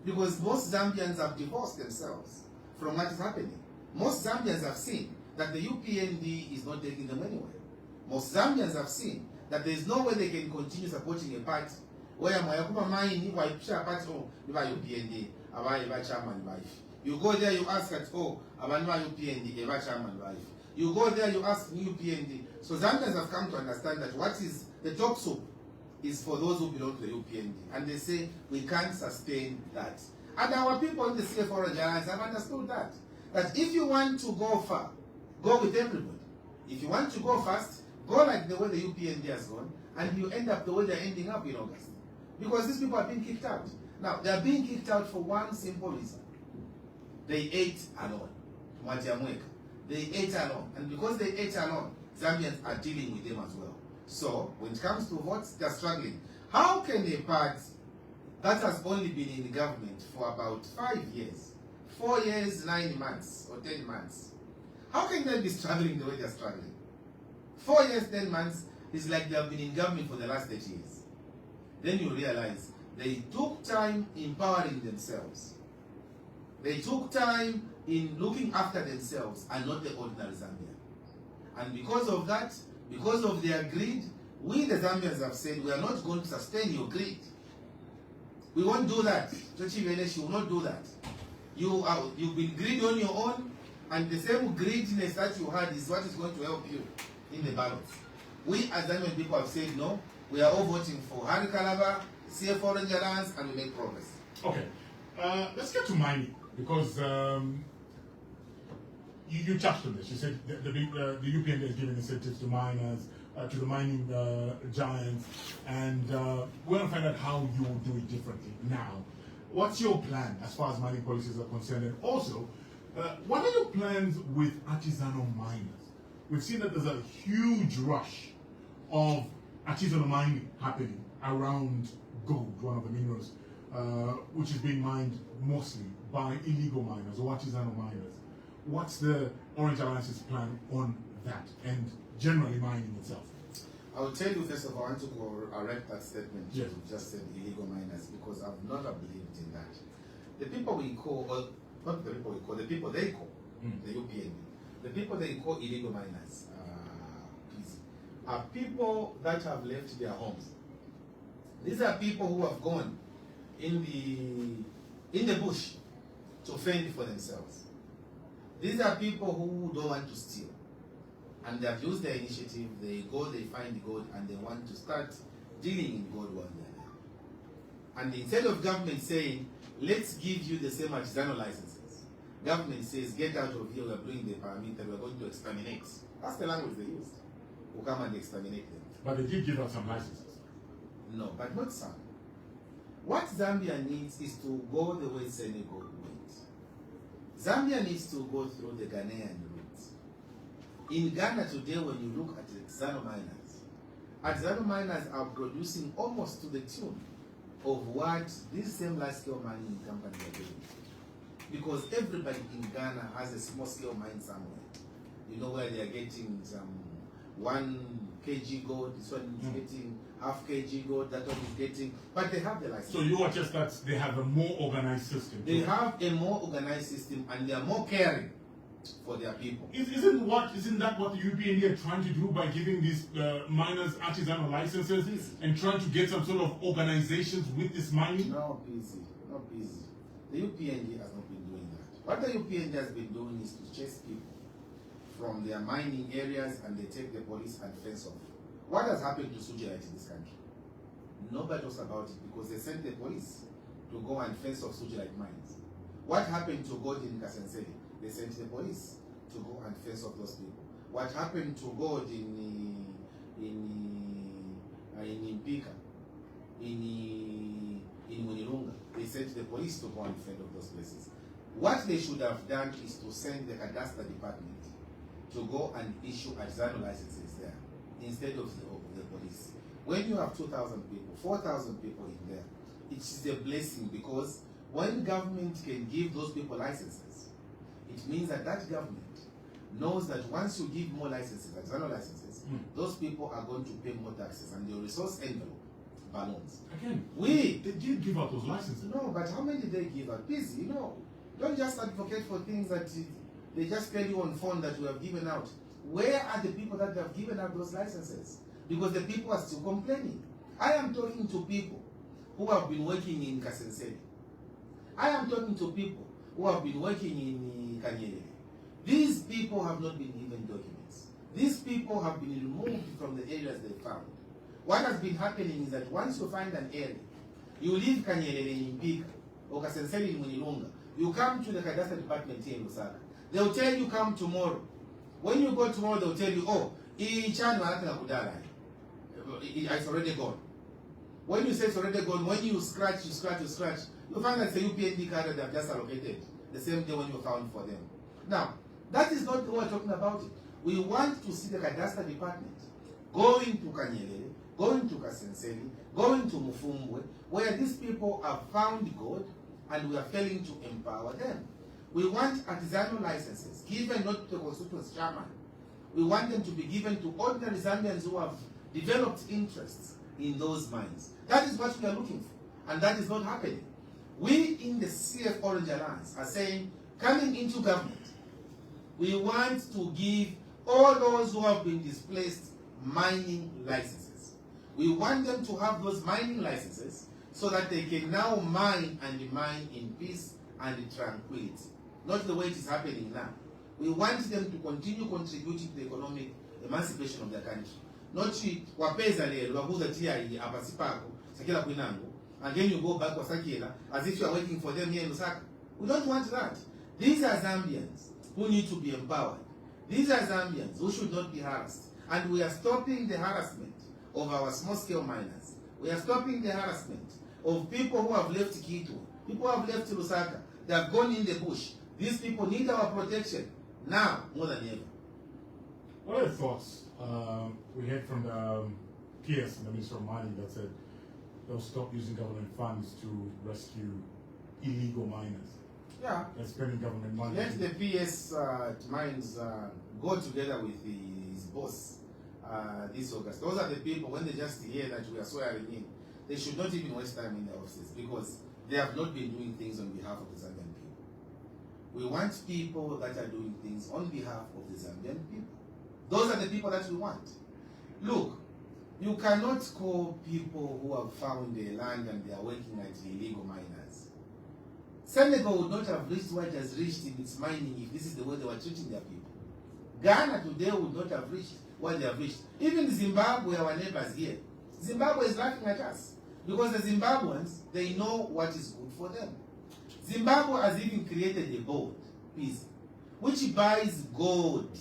Speaker 2: Because most Zambians have divorced themselves from what is happening. Most Zambians have seen that the UPND is not taking them anywhere. Most Zambians have seen that there is no way they can continue supporting a party where Mwayakupa Maini, Waipisha party, oh, UPND, Aba chairman wife. You go there, you ask at, oh, Abanwa UPND, Aba chairman wife. You go there, you ask UPND. So Zambians have come to understand that what is the top soup is for those who belong to the UPND. And they say, we can't sustain that. And our people in the CF Orange Alliance have understood that. That if you want to go far, go with everybody. If you want to go fast, go like the way the UPND has gone, and you end up the way they're ending up in August. Because these people are being kicked out. Now, they're being kicked out for one simple reason. They ate alone. They ate alone. And because they ate alone, Zambians are dealing with them as well. So, when it comes to votes, they're struggling. How can a party that has only been in the government for about 5 years, 4 years, 9 months, or 10 months, how can they be struggling the way they're struggling? 4 years, 10 months is like they have been in government for the last 30 years. Then you realize they took time empowering themselves. They took time in looking after themselves and not the ordinary Zambian. And because of that, because of their greed, we the Zambians have said we are not going to sustain your greed. We won't do that. Chochi Velesh, you will not do that. You've been greedy on your own, and the same greediness that you had is what is going to help you in the ballots. We as Zambian people have said no. We are all voting for Kalaba CF Orange Alliance, and we make progress.
Speaker 1: Okay, let's get to mining, because you touched on this. You said the UPND is giving incentives to miners, to the mining giants, and we want to find out how you will do it differently now. What's your plan as far as mining policies are concerned? And also, what are your plans with artisanal miners? We've seen that there's a huge rush of artisanal mining happening around gold, one of the minerals, which is being mined mostly by illegal miners or artisanal miners. What's the Orange Alliance's plan on that and generally mining itself?
Speaker 2: I will tell you first of all, I want to correct that statement.
Speaker 1: Yes.
Speaker 2: You just said illegal miners, because I've never believed in that. The people we call, well, not the people we call, the people they call, the UPND, the people they call illegal miners, are people that have left their homes. These are people who have gone in the bush to fend for themselves. These are people who don't want to steal. And they have used their initiative, they go, they find gold, and they want to start dealing in gold while they're there. And instead of government saying, let's give you the same artisanal licenses, government says, get out of here, we're doing the parameter, we're going to exterminate. That's the language they used. We'll come and exterminate them.
Speaker 1: But they did give us some licenses.
Speaker 2: No, but not some. What Zambia needs is to go the way Senegal went. Zambia needs to go through the Ghanaian route. In Ghana today, when you look at artisanal miners are producing almost to the tune of what these same large-scale mining companies are doing. Because everybody in Ghana has a small-scale mine somewhere. You know where they are getting some 1 kg gold, this one is getting half kg gold, that one is getting, but they have the license. So
Speaker 1: you are just that they have a more organized system.
Speaker 2: They have a more organized system, and they are more caring for their people.
Speaker 1: Isn't that what the UPND are trying to do by giving these miners artisanal licenses and trying to get some sort of organizations with this mining?
Speaker 2: Not busy. The UPND has not been doing that. What the UPND has been doing is to chase people from their mining areas, and they take the police and fence off. What has happened to Sujilite in this country? Nobody talks about it, because they sent the police to go and fence off Sujilite mines. What happened to gold in Kasenseli? They sent the police to go and fence off those people. What happened to gold in Impika, in Munirunga? They sent the police to go and fend off those places. What they should have done is to send the cadastre department to go and issue artisanal licenses there instead of the police. When you have 2,000 people, 4,000 people in there, it is a blessing, because when government can give those people licenses, it means that government knows that once you give more licenses, artisanal licenses, those people are going to pay more taxes, and your resource envelope balloons.
Speaker 1: Again,
Speaker 2: We
Speaker 1: they did give out those licenses.
Speaker 2: no, but how many did they give out? Please, don't just advocate for things that they just tell you on phone that we have given out. Where are the people that have given out those licenses? Because the people are still complaining. I am talking to people who have been working in Kasenseli. I am talking to people who have been working in Kanyele. These people have not been given documents. These people have been removed from the areas they found. What has been happening is that once you find an area, you leave Kanyele in Impika or Kasenseli in Munilunga, you come to the Cadastre department here in Lusaka. They'll tell you come tomorrow. When you go tomorrow, they'll tell you, oh, it's already gone. When you say it's already gone, when you scratch, you find that it's a UPND card that they have just allocated the same day when you found for them. Now, that is not what we're talking about. We want to see the Cadastre department going to Kanyele, going to Kasenseli, going to Mufumbwe, where these people have found God and we are failing to empower them. We want artisanal licenses given not to the constituency chairman. We want them to be given to ordinary Zambians who have developed interests in those mines. That is what we are looking for, and that is not happening. We in the CF Orange Alliance are saying, coming into government, we want to give all those who have been displaced mining licenses. We want them to have those mining licenses so that they can now mine and mine in peace and tranquility. Not the way it is happening now. We want them to continue contributing to the economic emancipation of their country. Not wapeza lelo wabuza TI apasipako sakila kwinango, and then you go back to Sakila as if you are waiting for them here in Lusaka. We don't want that. These are Zambians who need to be empowered. These are Zambians who should not be harassed. And we are stopping the harassment of our small-scale miners. We are stopping the harassment of people who have left Kitwe, people who have left Lusaka, they have gone in the bush. These people need our protection now more than ever.
Speaker 1: What are your thoughts? We heard from the PS, the Minister of Mining, that said they'll stop using government funds to rescue illegal miners.
Speaker 2: Yeah.
Speaker 1: They're spending government money.
Speaker 2: Let the PS mines go together with his boss this August. Those are the people, when they just hear that we are swearing in, they should not even waste time in the offices because they have not been doing things on behalf of the Zambian people. We want people that are doing things on behalf of the Zambian people. Those are the people that we want. Look, you cannot call people who have found a land and they are working as illegal miners. Senegal would not have reached what it has reached in its mining if this is the way they were treating their people. Ghana today would not have reached what they have reached. Even Zimbabwe, our neighbors here, Zimbabwe is laughing at us because the Zimbabweans, they know what is good for them. Zimbabwe has even created a board, which buys gold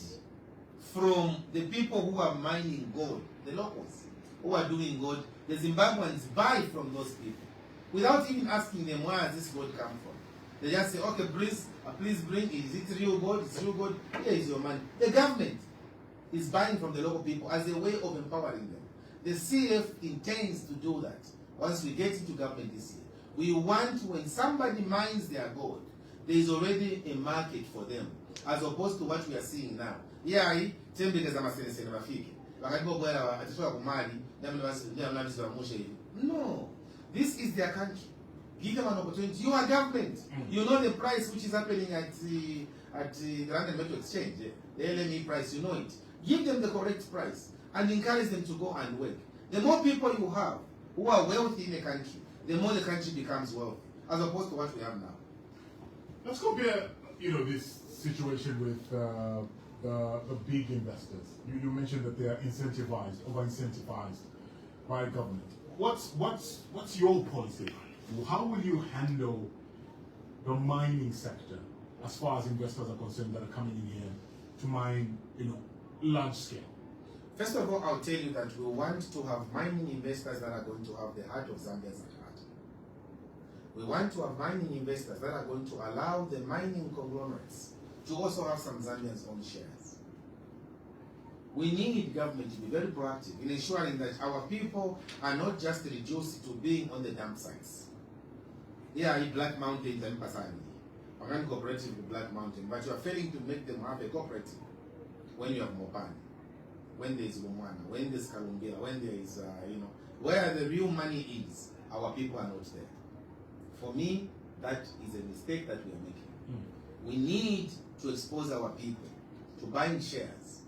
Speaker 2: from the people who are mining gold, the locals who are doing gold. The Zimbabweans buy from those people without even asking them where does this gold come from. They just say, okay, please bring, is it real gold? It's real gold. Here is your money. The government is buying from the local people as a way of empowering them. The CF intends to do that once we get into government this year. We want, when somebody mines their gold, there is already a market for them, as opposed to what we are seeing now. Yeah, no, this is their country. Give them an opportunity. You are government. You know the price which is happening at the London Metal Exchange, the LME price. You know it. Give them the correct price and encourage them to go and work. The more people you have who are wealthy in a country, the more the country becomes wealthy, as opposed to what we have now.
Speaker 1: Let's compare, this situation with the big investors. You mentioned that they are incentivized, over-incentivized by government. What's your policy? How will you handle the mining sector as far as investors are concerned that are coming in here to mine, large scale?
Speaker 2: First of all, I'll tell you that we want to have mining investors that are going to have the heart of Zambians at heart. We want to have mining investors that are going to allow the mining conglomerates to also have some Zambians' own shares. We need government to be very proactive in ensuring that our people are not just reduced to being on the dump sites. Yeah, Black Mountains and Pasani. I can cooperative with Black Mountain, but you are failing to make them have a cooperative when you have Mopani, when there is Lumwana, when there is Kalumbia, when there is, Where the real money is, our people are not there. For me, that is a mistake that we are making. We need to expose our people to buying shares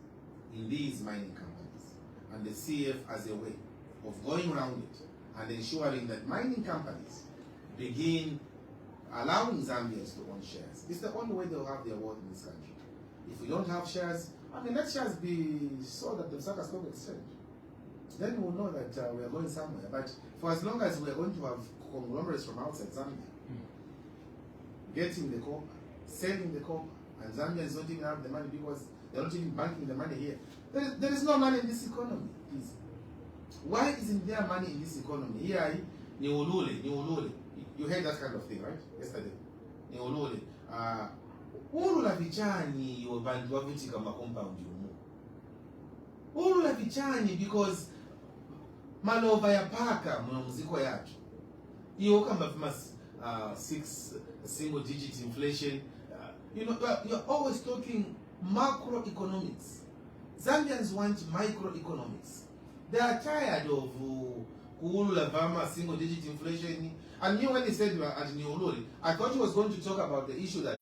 Speaker 2: in these mining companies and the CF as a way of going around it and ensuring that mining companies begin allowing Zambians to own shares. It's the only way they'll have their worth in this country. If we don't have shares, let shares be sold at the Osaka Stock Exchange. Then we'll know that we are going somewhere. But for as long as we are going to have conglomerates from outside Zambia getting the copper, selling the copper, and Zambians don't even have the money because they're not even banking the money here. There is no money in this economy, please. Why isn't there money in this economy? Here, Niulule. You heard that kind of thing, right? Yesterday. Niulule. Ulula vichani yo bantu wavutika compound yumu. Ulula vichani because malova ya paka muziko yatu. Iyo kamba famous 6 single digit inflation. You're always talking macroeconomics. Zambians want microeconomics. They are tired of Vama single digit inflation. And you, when he said at Niolori, I thought he was going to talk about the issue that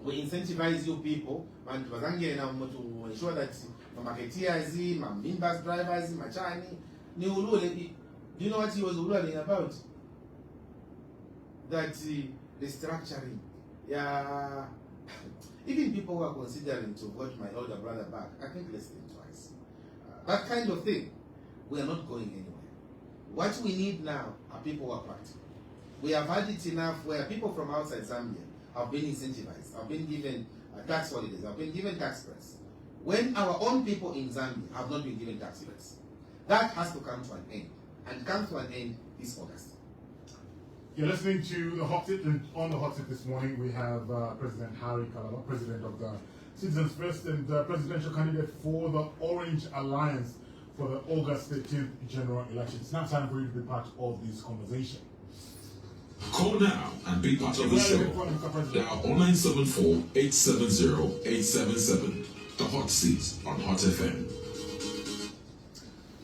Speaker 2: we incentivize you people and to ensure that marketeers, minibus drivers, machani, Niolori. Do you know what he was worrying about? That restructuring. Yeah. Even people who are considering to vote my older brother back, I think less than twice. That kind of thing, we are not going anywhere. What we need now are people who are practical. We have had it enough where people from outside Zambia have been incentivized, have been given tax holidays, have been given tax breaks, when our own people in Zambia have not been given tax breaks. That has to come to an end, and come to an end this August.
Speaker 1: You're listening to the hot seat, and on the hot seat this morning we have President Harry Kalaba, President of the Citizens First and presidential candidate for the Orange Alliance for the August 13th general election. It's now time for you to be part of this conversation.
Speaker 3: Call now and be part of the show. Dial 0974-870-877. The hot seat on Hot FM.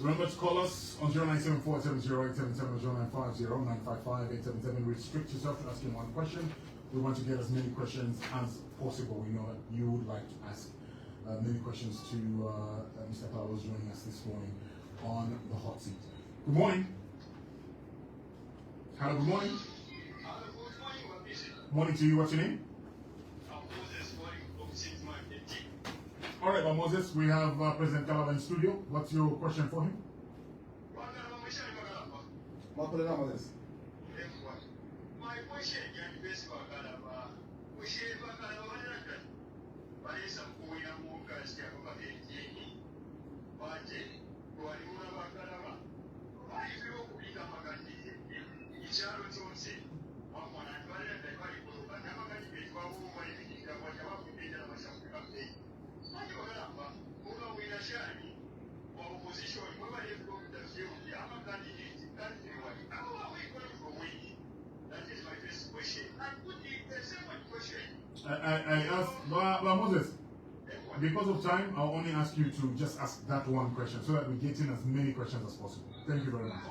Speaker 1: Remember to call us on 0974-70877 0950-955-877. Restrict yourself to asking one question. We want to get as many questions as possible. We know that you would like to ask many questions to Mr. Kalaba joining us this morning on the hot seat. Good morning. Hello, good morning. Morning to you. What's your name? All right, well, Moses, we have President Kalaba in studio. What's your question for him?
Speaker 2: My
Speaker 4: question is
Speaker 1: I asked, Moses, because of time, I'll only ask you to just ask that one question so that we get in as many questions as possible. Thank you very much.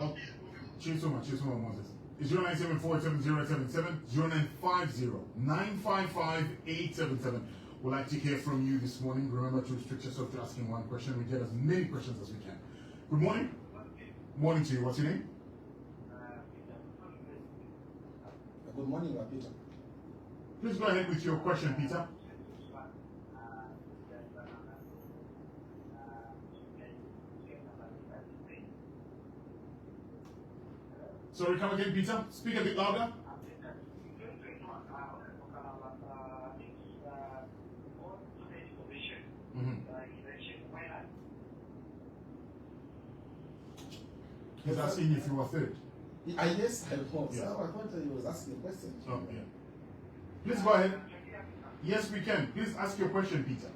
Speaker 1: Oh, cheers so much, Moses. It's 0974-7077, 0950-955-877. We'd like to hear from you this morning. Remember to restrict yourself to asking one question. We get as many questions as we can. Good morning. Morning to you. What's your name?
Speaker 2: Good morning, Peter.
Speaker 1: Please go ahead with your question, Peter. Sorry, come again, Peter. Speak a bit louder. He's asking if you were third.
Speaker 2: Yes, I was.
Speaker 1: Yes.
Speaker 2: I thought he was asking a question.
Speaker 1: Oh, yeah. Please go ahead. Yes, we can. Please ask your question, Peter.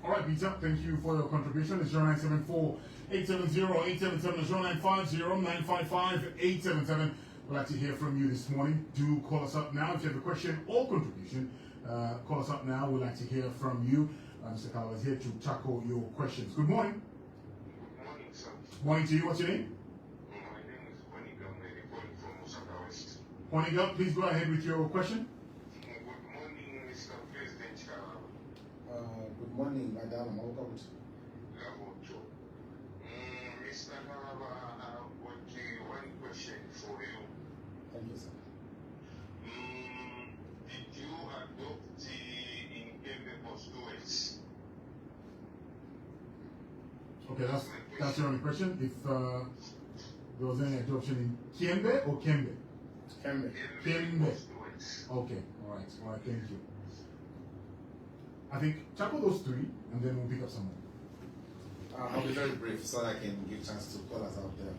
Speaker 1: All right, Peter, thank you for your contribution. It's 0974 870 877 0950 955 877. We'd like to hear from you this morning. Do call us up now if you have a question or contribution. Call us up now. We'd like to hear from you. Mr. Kalaba is here to tackle your questions. Good morning.
Speaker 4: Good morning, sir.
Speaker 1: Morning to you. What's your name?
Speaker 4: My name is Poniga, I'm calling from Osaka West.
Speaker 1: Poniga, please go ahead with your question.
Speaker 4: Good morning, Mr. President Kalaba.
Speaker 2: Good morning, Madam. Welcome to
Speaker 4: Mr. Kalaba, I have got one question for you.
Speaker 2: Thank you, sir.
Speaker 4: Did you adopt in Kembe stewards?
Speaker 1: Okay, that's your only question. If there was any adoption in Kiembe or Kembe?
Speaker 2: Kembe.
Speaker 1: Kembe.
Speaker 4: Stewards.
Speaker 1: Okay, all right, thank you. I think tackle those three, and then we'll pick up some more.
Speaker 2: I'll be very brief so that I can give chance to call us out there.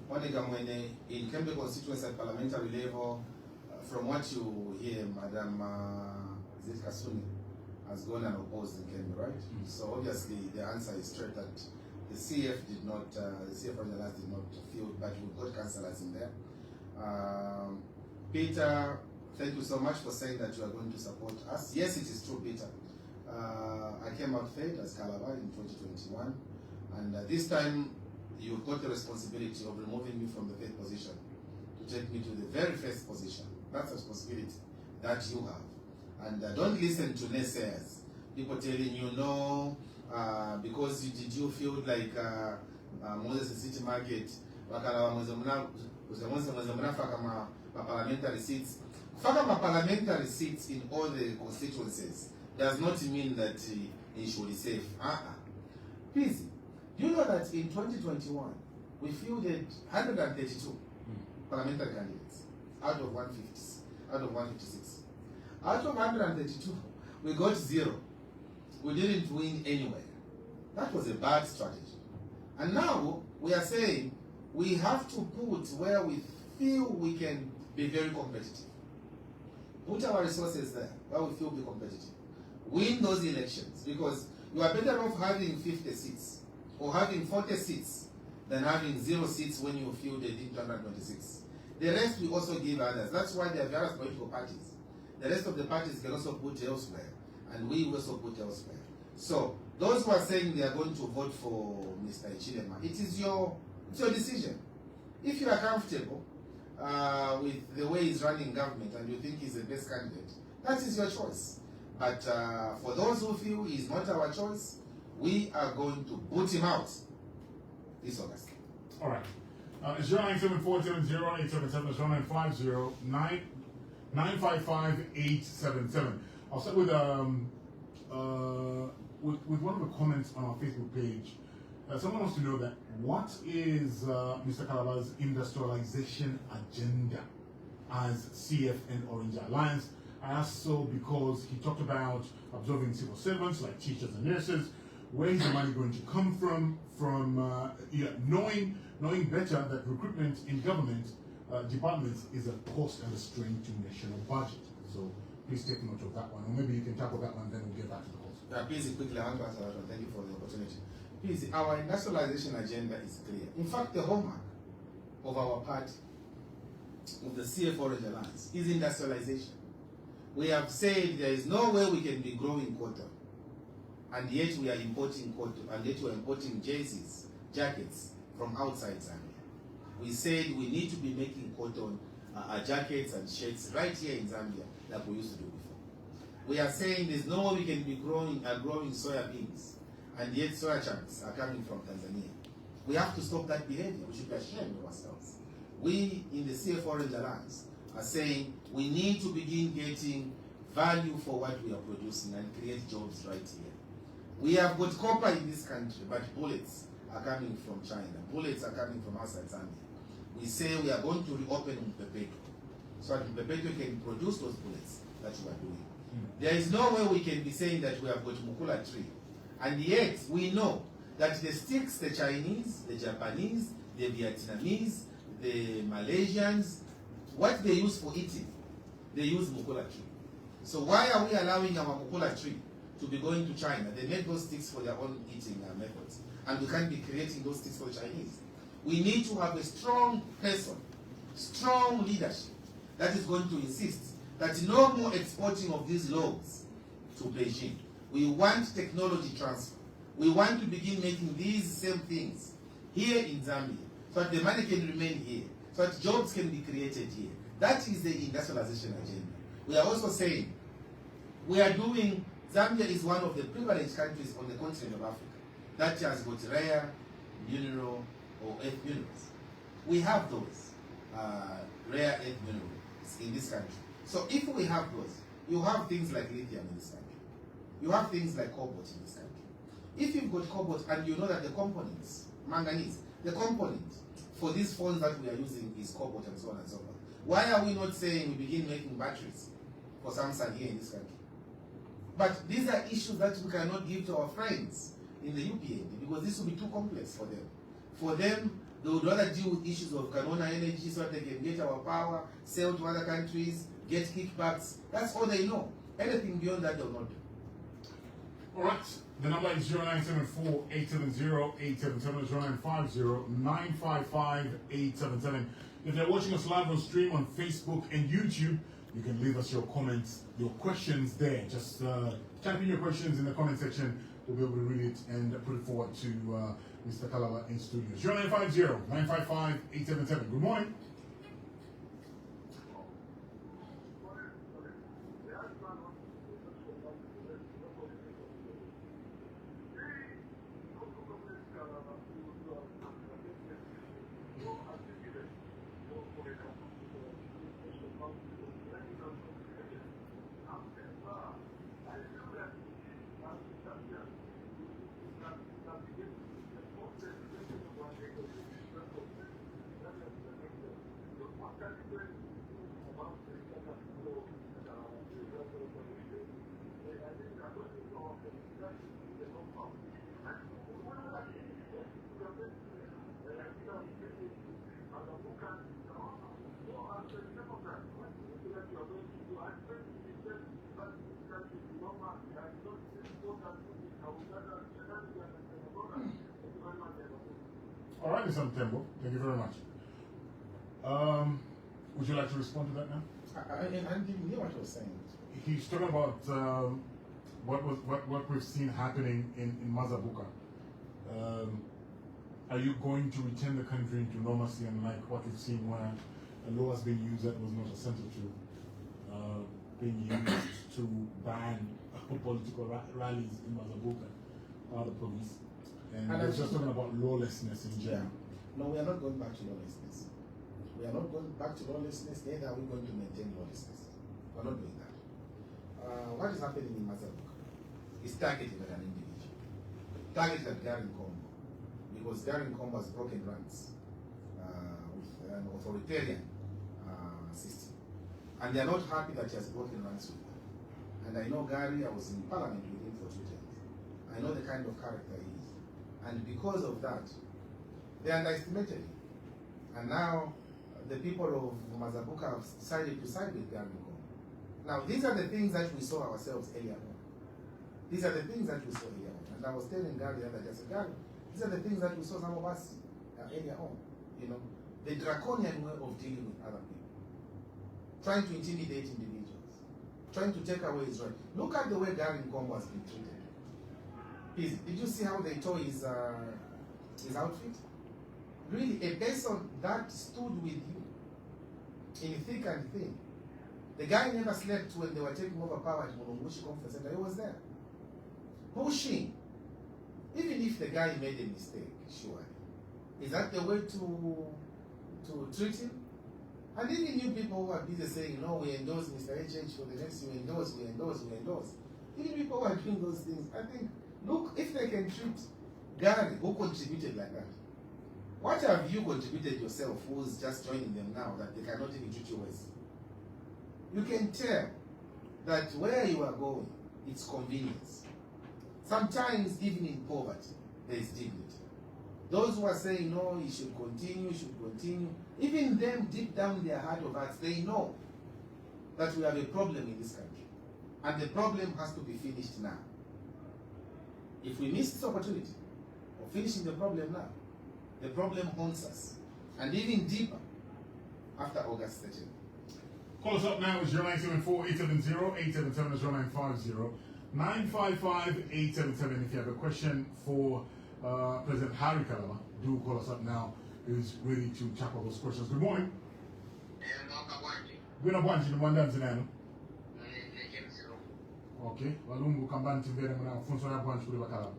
Speaker 2: Onigamwene, in Kembe constituency at parliamentary level, from what you hear, Madam Zit Kasuni has gone and opposed in Kembe, right? So obviously the answer is straight that the CF did not, the CF Rangers did not field, but we've got councillors in there. Peter, thank you so much for saying that you are going to support us. Yes, it is true, Peter. I came out third as Kalaba in 2021, and this time you've got the responsibility of removing me from the third position to take me to the very first position. That's a responsibility that you have. And don't listen to naysayers, people telling you no, because you feel like Moses City Market, parliamentary seats. Parliamentary seats in all the constituencies does not mean that it should be safe. Please, do you know that in 2021 we fielded 132 parliamentary candidates out of 156. Out of 132, we got 0. We didn't win anywhere. That was a bad strategy. And now we are saying we have to put where we feel we can be very competitive. Put our resources there where we feel be competitive. Win those elections, because you are better off having 50 seats or having 40 seats than having 0 seats when you fielded in 226. The rest we also give others. That's why there are various political parties. The rest of the parties can also put elsewhere, and we also put elsewhere. So those who are saying they are going to vote for Mr. Ichilema, it is your decision. If you are comfortable with the way he's running government and you think he's the best candidate, that is your choice. But for those who feel he's not our choice, we are going to boot him out this August.
Speaker 1: All right. It's 097470 0950 877. I'll start with one of the comments on our Facebook page. Someone wants to know that what is Mr. Kalaba's industrialization agenda as CF and Orange Alliance? I asked so because he talked about absorbing civil servants like teachers and nurses. Where is the money going to come from? Knowing better that recruitment in government departments is a cost and a strain to national budget. So please take note of that one, or maybe you can tackle that one, then we'll get back to the cost.
Speaker 2: Please, quickly, I want to answer that one. Thank you for the opportunity. Please, our industrialization agenda is clear. In fact, the hallmark of our party, of the CF Orange Alliance, is industrialization. We have said there is no way we can be growing cotton, and yet we are importing cotton, and yet we are importing jerseys, jackets from outside Zambia. We said we need to be making cotton jackets and shirts right here in Zambia like we used to do before. We are saying there's no way we can be growing soya beans, and yet soya chunks are coming from Tanzania. We have to stop that behavior. We should be ashamed of ourselves. We in the CF Orange Alliance are saying we need to begin getting value for what we are producing and create jobs right here. We have got copper in this country, but bullets are coming from China. Bullets are coming from outside Zambia. We say we are going to reopen Mpepeto so that Mpepeto can produce those bullets that we are doing. There is no way we can be saying that we have got Mukula tree, and yet we know that the sticks, the Chinese, the Japanese, the Vietnamese, the Malaysians, what they use for eating, they use Mukula tree. So why are we allowing our Mukula tree to be going to China. They make those sticks for their own eating methods. And we can't be creating those sticks for the Chinese. We need to have a strong person, strong leadership that is going to insist that no more exporting of these logs to Beijing. We want technology transfer. We want to begin making these same things here in Zambia, so that the money can remain here, so that jobs can be created here. That is the industrialization agenda. We are also saying, Zambia is one of the privileged countries on the continent of Africa that has got rare mineral or earth minerals. We have those rare earth minerals in this country. So if we have those, you have things like lithium in this country. You have things like cobalt in this country. If you've got cobalt and you know that the components, manganese, the component for these phones that we are using is cobalt and so on and so forth, why are we not saying we begin making batteries for Samsung here in this country? But these are issues that we cannot give to our friends in the UPND because this will be too complex for them. For them, they would rather deal with issues of Canona energy so that they can get our power, sell to other countries, get kickbacks. That's all they know. Anything beyond that, they will not do.
Speaker 1: All right. The number is 0974-870-877, 0950-955-877. If they're watching us live on stream on Facebook and YouTube, you can leave us your comments, your questions there. Just type in your questions in the comment section. We'll be able to read it and put it forward to Mr. Kalaba in studio. 0950-955-877. Good morning. All right, Mr. Tembo. Thank you very much. Would you like to respond to that now?
Speaker 2: I didn't hear what you were saying.
Speaker 1: He's talking about what we've seen happening in Mazabuka. Are you going to return the country into normalcy, and like what we've seen where a law has been used that was not assented to, being used to ban political rallies in Mazabuka by the police? And we're just talking about lawlessness in general.
Speaker 2: No, we are not going back to lawlessness. We are not going back to lawlessness, neither are we going to maintain lawlessness. We're not doing that. What is happening in Mazabuka is targeted at an individual. Targeted at Gary Nkombo. Because Gary Nkombo has broken ranks with an authoritarian system. And they are not happy that he has broken ranks with them. And I know Gary, I was in parliament with him for 2 terms. I know the kind of character he is. And because of that, they underestimated him. And now, the people of Mazabuka have decided to side with Gary Nkombo. Now, these are the things that we saw ourselves earlier on. These are the things that we saw earlier on. And I was telling Gary the other day, I said, Gary, these are the things that we saw some of us earlier on. You know, the draconian way of dealing with other people. Trying to intimidate individuals. Trying to take away his right. Look at the way Gary Nkombo has been treated. Did you see how they tore his outfit? Really, a person that stood with you in thick and thin. The guy never slept when they were taking over power at Mulungushi Conference Center. He was there. Pushing. Even if the guy made a mistake, sure. Is that the way to treat him? And even you people who are busy saying, no, we endorse Mr. HH for the next, we endorse. Even people who are doing those things, I think, look, if they can treat Gary, who contributed like that, what have you contributed yourself, who's just joining them now, that they cannot even treat you worse? You can tell that where you are going, it's convenience. Sometimes, even in poverty, there is dignity. Those who are saying, no, you should continue, even them, deep down in their heart of hearts, they know that we have a problem in this country. And the problem has to be finished now. If we miss this opportunity of finishing the problem now, the problem haunts us, and even deeper after August 13th.
Speaker 1: Call us up now is 0974-870-877 is 0950-955-877. If you have a question for President Harry Kalaba, do call us up now. Who's ready to tackle those questions. Good morning. Gwina bwanji mwandanzi nano. Okay, walungu kambanti mbele mwana funzo ya bwanji kule Kalaba.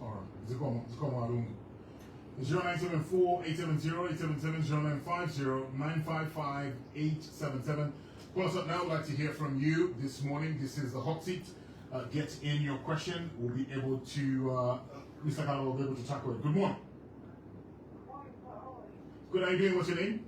Speaker 1: Alright, Zikomo Walungu. 0974-870-877, 0950-955-877. Call us up now. I'd like to hear from you this morning. This is the hot seat. Get in your question. We'll be able to, Mr. Kalaba will be able to tackle it. Good morning. Good, how are you doing? What's your name?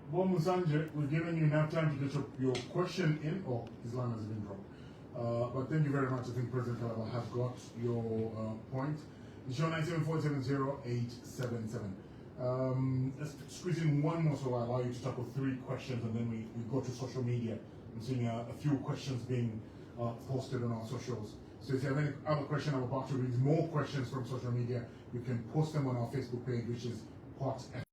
Speaker 1: Well, Musanje, we're giving you enough time to get your question in. Oh, his line has been dropped. But thank you very much. I think President Kalaba has got your point. It's your 974-870-877. Let's squeeze in one more so I allow you to tackle 3 questions and then we go to social media. I'm seeing a few questions being posted on our socials. So if you have any other question, I'm about to read more questions from social media. You can post them on our Facebook page, which is Hot FM.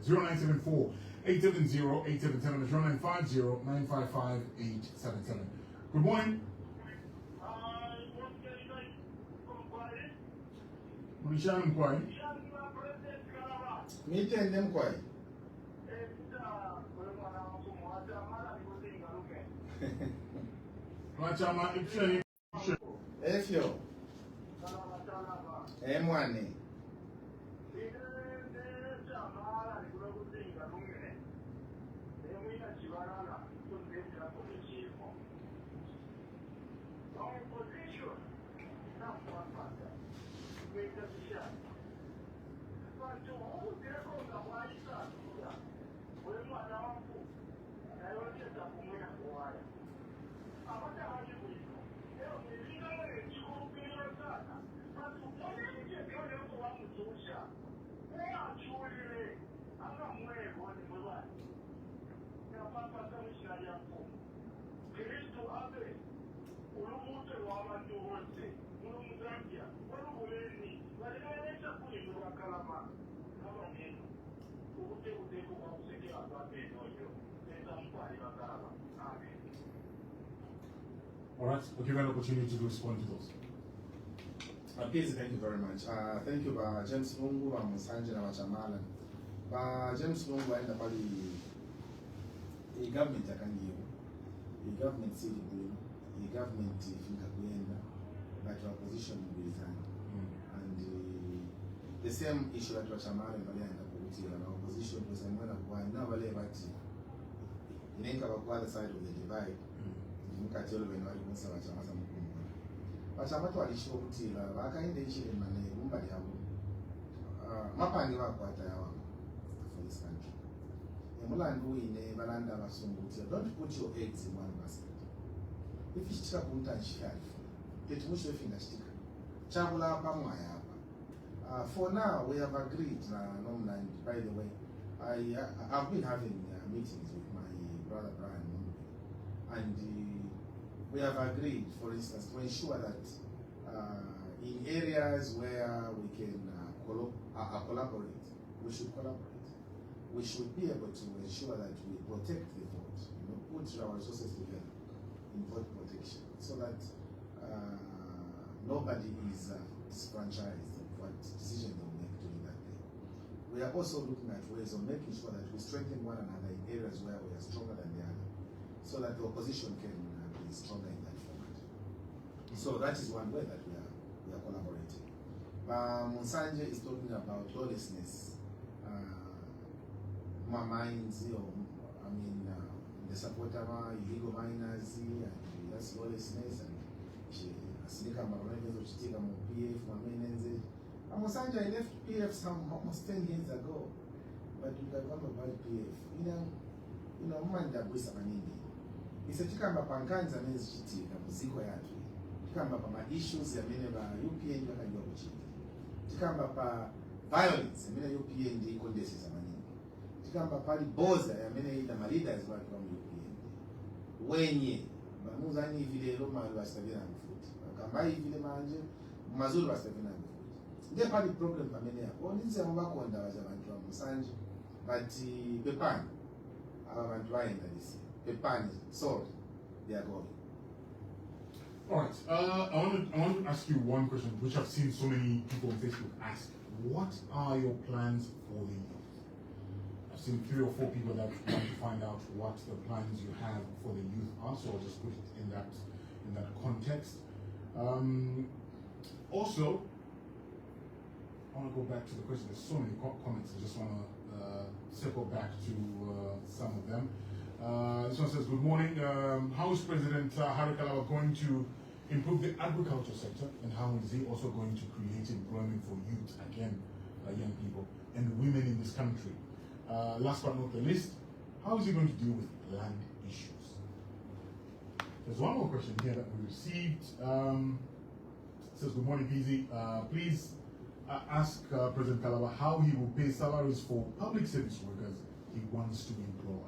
Speaker 1: 0974-870-877, 0950-955-877. Good morning. Mwishan Mkwai.
Speaker 2: Meeting them quiet.
Speaker 1: Machama Ipshani.
Speaker 2: Efio. M1.
Speaker 1: All right, we'll give you an opportunity to respond to those.
Speaker 2: Please, thank you very much. Thank you, James Mungu, Musanje, and Chamalan. James Mungu, and the government, a government city, a government, like your opposition will resign. And the same issue that Chamalan and the opposition was now, but in the other side of the divide. mukati oluveni vari kunsa vachamasa mukumbura vachamatwalishiwo kuti vakaende ichiremane rumba lyavo mapange vakwata yavangu for this country emulandu uine valanda vasunguti don't put your eggs in one basket if ichitika kumuntu anchikarifu kuti mushofinga chitika chavula pamwaya apa for now we have agreed nomunandi by the way I've been having meetings with my brother Brian and we have agreed, for instance, to ensure that in areas where we can collaborate, we should collaborate. We should be able to ensure that we protect the vote, put our resources together in vote protection, so that nobody is disfranchised of what decision they will make during that day. We are also looking at ways of making sure that we strengthen one another in areas where we are stronger than the other, so that the opposition can be stronger in that format. So that is one way that we are collaborating. Monsanje is talking about lawlessness, mines, the support of illegal miners and that's lawlessness and Asika Maronezo Chitika PF, Mamenenze. Monsanje, I left PF almost 10 years ago, but you can talk about PF. Manda Buisa Manini. It's a tikamba pankanza mezi chitika muziko yatu. Tikamba pa issues ya mene ba UPN yakajua kuchiti. Tikamba pa violence ya mene UPN ndi kondesi za manini. Tikamba pali boza ya mene ida leaders watu wa UPN. Wenye bamuzani vile Roma wastabina mfuti. Kamba vile manje mazuri wastabina mfuti. Ndiye pali problem pa mene yako. Ninzi ambako nda wajabantu wa Musanje but pepani abantu baenda disi. Sorry, they are going.
Speaker 1: All right. I want to ask you one question, which I've seen so many people on Facebook ask. What are your plans for the youth? I've seen 3 or 4 people that want to find out what the plans you have for the youth are. So I'll just put it in that context. Also, I want to go back to the question. There's so many comments. I just want to circle back to some of them. This one says, good morning. How is President Harry Kalaba going to improve the agriculture sector, and how is he also going to create employment for youth, again, young people, and women in this country? Last but not the least, how is he going to deal with land issues? There's one more question here that we received. It says, good morning, PZ. Please ask President Kalaba how he will pay salaries for public service workers he wants to employ.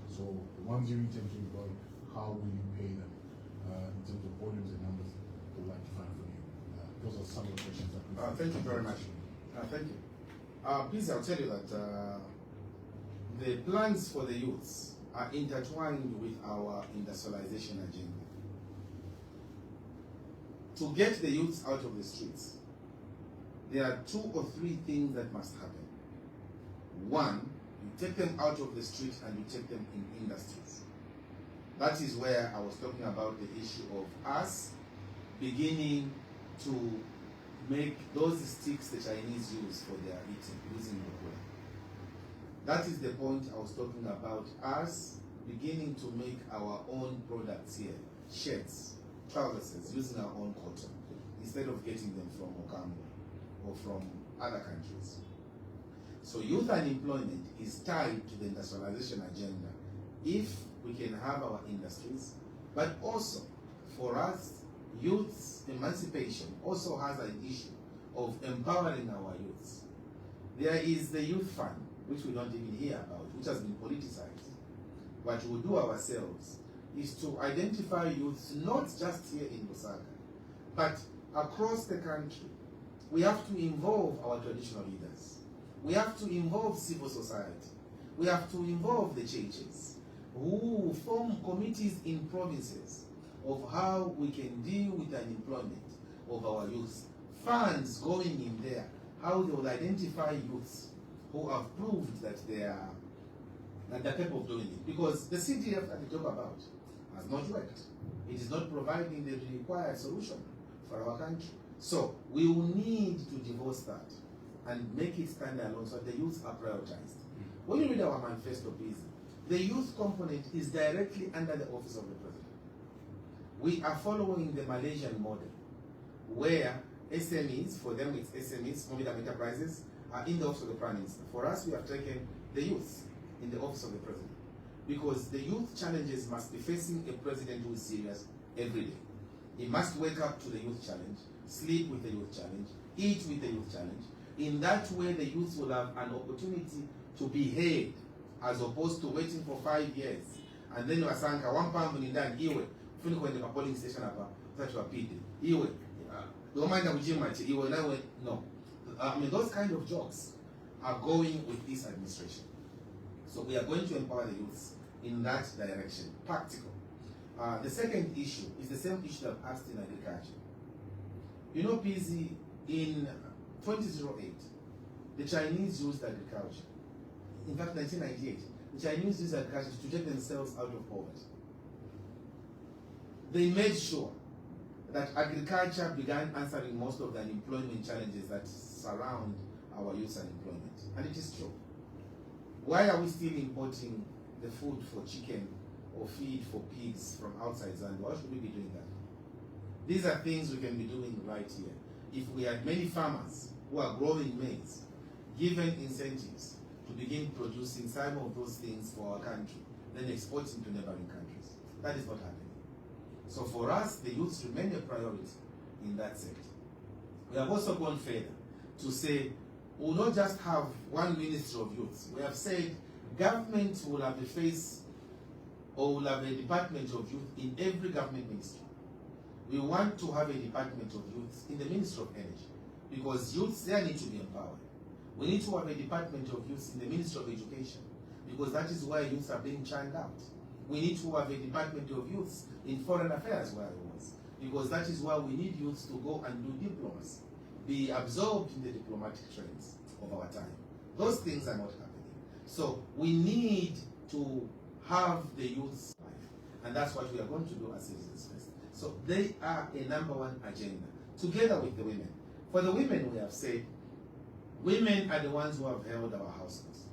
Speaker 1: So the ones you intend to employ, how will you pay them in terms of volumes and numbers? We'd like to find from you. Those are some of the questions that we
Speaker 2: thank you very much. Thank you. Please, I'll tell you that the plans for the youths are intertwined with our industrialization agenda. To get the youths out of the streets, there are 2 or 3 things that must happen. One, you take them out of the street and you take them in industries. That is where I was talking about the issue of us beginning to make those sticks the Chinese use for their eating, using Mokura. That is the point I was talking about, us beginning to make our own products here, shirts, trousers, using our own cotton, instead of getting them from Okambo or from other countries. So youth unemployment is tied to the industrialization agenda. If we can have our industries, but also for us, youth's emancipation also has an issue of empowering our youths. There is the youth fund, which we don't even hear about, which has been politicized. What we'll do ourselves is to identify youths not just here in Lusaka, but across the country. We have to involve our traditional leaders. We have to involve civil society. We have to involve the churches who form committees in provinces of how we can deal with the unemployment of our youth. Funds going in there, how they will identify youths who have proved that they're capable of doing it. Because the CDF that we talk about has not worked. It is not providing the required solution for our country. So we will need to divorce that and make it stand alone so the youth are prioritized. When you read our manifesto piece, the youth component is directly under the office of the president. We are following the Malaysian model, where SMEs, for them it's SMEs, small medium enterprises, are in the office of the Prime Minister. For us, we have taken the youth in the office of the President, because the youth challenges must be facing a President who is serious every day. He must wake up to the youth challenge, sleep with the youth challenge, eat with the youth challenge. In that way, the youth will have an opportunity to be heard, as opposed to waiting for 5 years. And then you are saying, one pound in that, iwe, funi kwende pa polling station hapa, such a pity. Iwe, don't mind iwe, no. I mean, those kind of jobs are going with this administration. So we are going to empower the youths in that direction, practical. The second issue is the same issue that I've asked in agriculture. You know, PZ, in 2008, the Chinese used agriculture. In fact, 1998, the Chinese used agriculture to take themselves out of poverty. They made sure that agriculture began answering most of the unemployment challenges that surround our youth unemployment. And it is true. Why are we still importing the food for chicken or feed for pigs from outside Zambia? Why should we be doing that? These are things we can be doing right here. If we had many farmers who are growing maize, given incentives to begin producing some of those things for our country, then exporting to neighboring countries. That is not happening. So for us, the youths remain a priority in that sector. We have also gone further to say, we will not just have one Ministry of Youth. We have said government will have a face, or will have a Department of Youth in every government ministry. We want to have a Department of Youth in the Ministry of Energy, because youths there need to be empowered. We need to have a Department of Youth in the Ministry of Education, because that is where youths are being churned out. We need to have a Department of Youth in Foreign Affairs, where I was, because that is why we need youths to go and do diplomacy, be absorbed in the diplomatic trends of our time. Those things are not happening. So we need to have the youth's life, and that's what we are going to do as Citizens First. So they are a #1 agenda, together with the women. For the women, we have said, women are the ones who have held our households.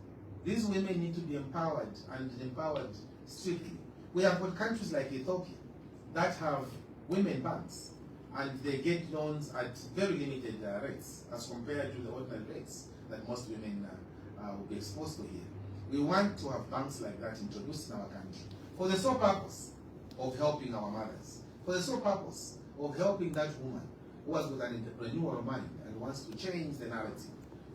Speaker 2: These women need to be empowered, and empowered strictly. We have got countries like Ethiopia that have women banks, and they get loans at very limited rates as compared to the ordinary rates that most women will be exposed to here. We want to have banks like that introduced in our country for the sole purpose of helping our mothers, for the sole purpose of helping that woman who has got an entrepreneurial mind and wants to change the narrative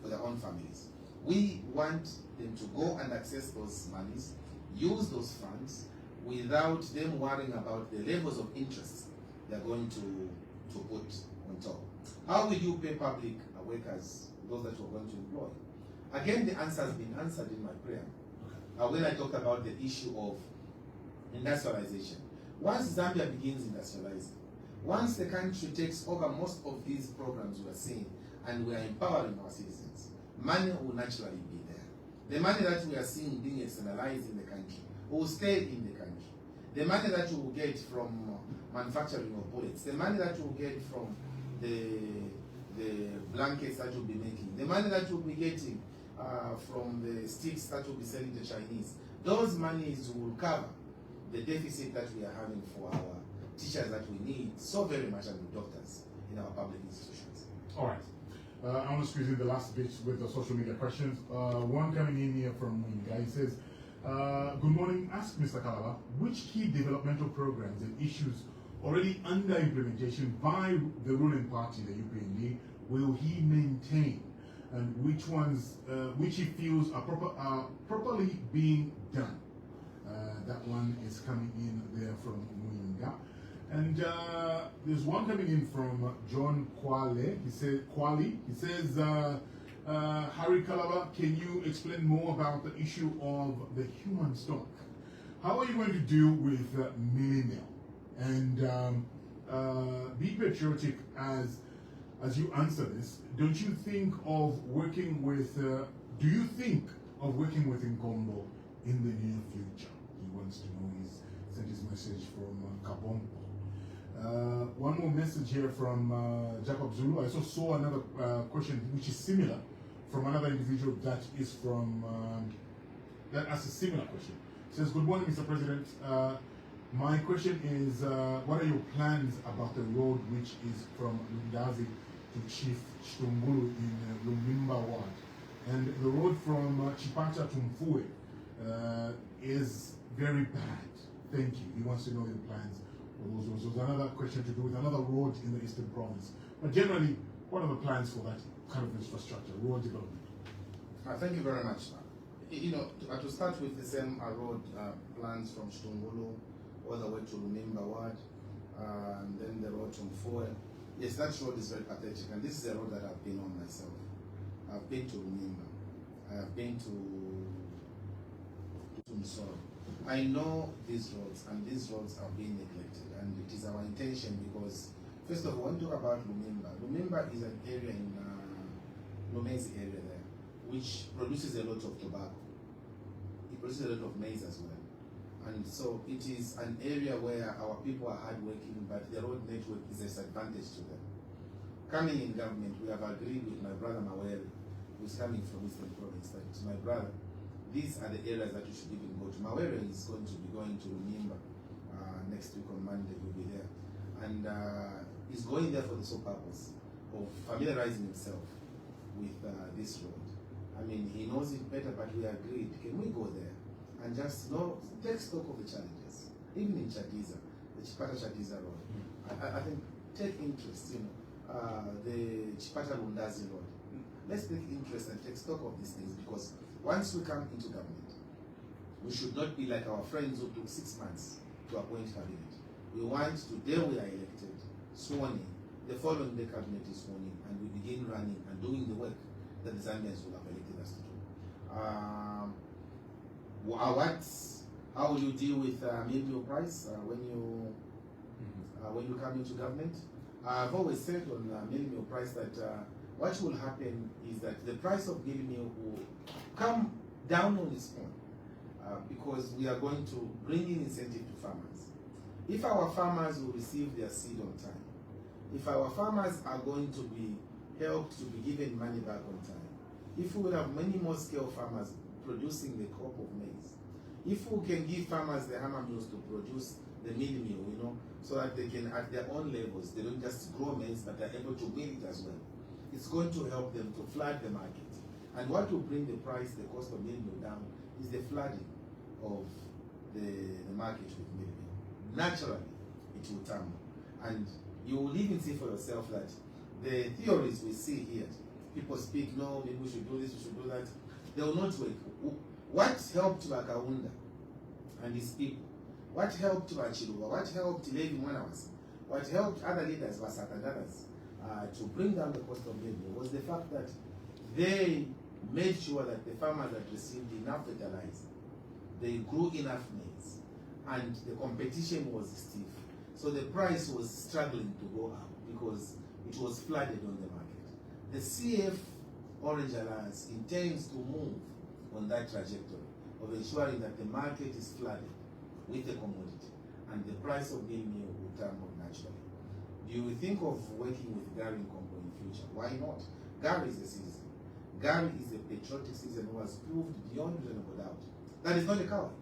Speaker 2: for their own families. We want them to go and access those monies, use those funds, without them worrying about the levels of interest they're going to put on top. How will you pay public workers, those that you're going to employ? Again, the answer has been answered in my prayer. When I talked about the issue of industrialization. Once Zambia begins industrializing, once the country takes over most of these programs we are seeing, and we are empowering our citizens, money will naturally be there. The money that we are seeing being externalized in the country will stay in the country. The money that you will get from manufacturing of bullets, the money that you will get from the blankets that you'll be making, the money that you'll be getting from the sticks that you'll be selling to Chinese, those monies will cover the deficit that we are having for our teachers that we need so very much, and the doctors in our public institutions.
Speaker 1: All right. I want to squeeze in the last bit with the social media questions. One coming in here from Winga. He says, good morning. Ask Mr. Kalaba, which key developmental programs and issues already under implementation by the ruling party, the UPND, will he maintain? And which ones, which he feels are properly being done? That one is coming in there from Mwinga. And there's one coming in from John Kwale. He says, Harry Kalaba, can you explain more about the issue of the human stock? How are you going to deal with millennial? And be patriotic as you answer this. Don't you think of working with, do you think of working with Nkombo in the near future? He wants to know, he's sent his message from Kabongo. One more message here from Jacob Zulu. I also saw another question which is similar from another individual that is from, that asks a similar question. It says, good morning, Mr. President. My question is, what are your plans about the road which is from Lundazi to Chief Shtumbulu in Lumimba Ward? And the road from Chipata to Mfue is very bad. Thank you. He wants to know your plans for those roads. There's another question to do with another road in the Eastern Province. But generally, what are the plans for that kind of infrastructure, road development?
Speaker 2: Thank you very much. You know, to start with the same road plans from Shtumbulu all the way to Lumimba Ward, and then the road to Mfue. Yes, that road is very pathetic, and this is a road that I've been on myself. I've been to Lumimba. I have been to Msoro. I know these roads, and these roads are being neglected, and it is our intention because, first of all, when we talk about Lumimba, Lumimba is an area in Lumezi area there, which produces a lot of tobacco. It produces a lot of maize as well. And so it is an area where our people are hardworking, but the road network is a disadvantage to them. Coming in government, we have agreed with my brother Mawere, who is coming from Eastern Province, that my brother, these are the areas that you should even go to. Mawere is going to be going to Lumimba next week on Monday. He'll be there, and he's going there for the sole purpose of familiarizing himself with this road. I mean, he knows it better, but we agreed, can we go there and just take stock of the challenges, even in Chadiza, the Chipata Chadiza road. I think take interest, the Chipata Lundazi road. Let's take interest and take stock of these things, because once we come into government, we should not be like our friends who took 6 months to appoint cabinet. We want, today we are elected, sworn in, the following day cabinet is sworn in, and we begin running and doing the work that the Zambians will have elected us to do. How will you deal with minimum price when you come into government? I've always said on minimum price that what will happen is that the price of minimum will come down on its own because we are going to bring in incentive to farmers. If our farmers will receive their seed on time, if our farmers are going to be helped to be given money back on time, if we will have many more scale farmers producing the crop of maize, if we can give farmers the hammer mills to produce the mini meal, so that they can, at their own levels, they don't just grow maize, but they're able to mill it as well. It's going to help them to flood the market. And what will bring the price, the cost of mini meal down, is the flooding of the market with mini meal. Naturally, it will tumble. And you will even see for yourself that the theories we see here, people speak, no, maybe we should do this, we should do that, they will not work. What helped Bakaunda and his people? What helped Bachiluba? What helped Levi Mwanawas? What helped other leaders, Vasat and others, to bring down the cost of labor was the fact that they made sure that the farmers had received enough fertilizer, they grew enough maize, and the competition was stiff. So the price was struggling to go up because it was flooded on the market. The CF Orange Alliance intends to move on that trajectory of ensuring that the market is flooded with the commodity and the price of being meal will tumble naturally. Do you think of working with Gary and Combo in future? Why not? Gary is a citizen. Gary is a patriotic citizen who has proved beyond reasonable doubt that he's not a coward.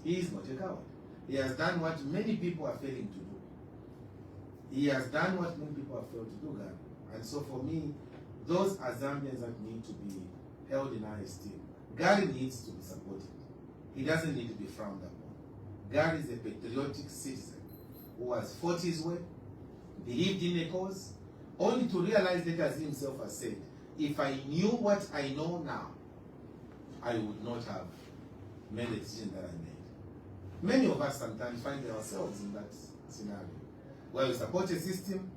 Speaker 2: He is not a coward. He has done what many people are failing to do. He has done what many people have failed to do, Gary. And so for me, those are Zambians that need to be held in high esteem. Gary needs to be supported. He doesn't need to be frowned upon. Gary is a patriotic citizen who has fought his way, believed in a cause, only to realize that, as he himself has said, if I knew what I know now, I would not have made the decision that I made. Many of us sometimes find ourselves in that scenario, where we support a system,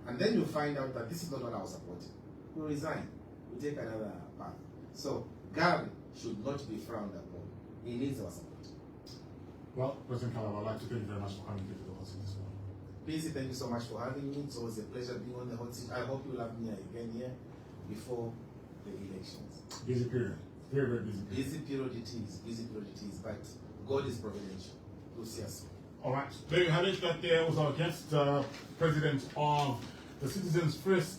Speaker 2: and then you find out that this is not what I was supporting. We resign. We take another path. So Gary should not be frowned upon. He needs our support.
Speaker 1: Well, President Kalaba, I'd like to thank you very much for coming to the hot seat this morning.
Speaker 2: PC, thank you so much for having me. It's always a pleasure being on the hot seat. I hope you'll have me again here before the elections.
Speaker 1: Busy period. Very, very busy period.
Speaker 2: Busy period it is. Busy period it is. But God is providential. We'll see us soon.
Speaker 1: All right. There you have it. That there was our guest, President of the Citizens First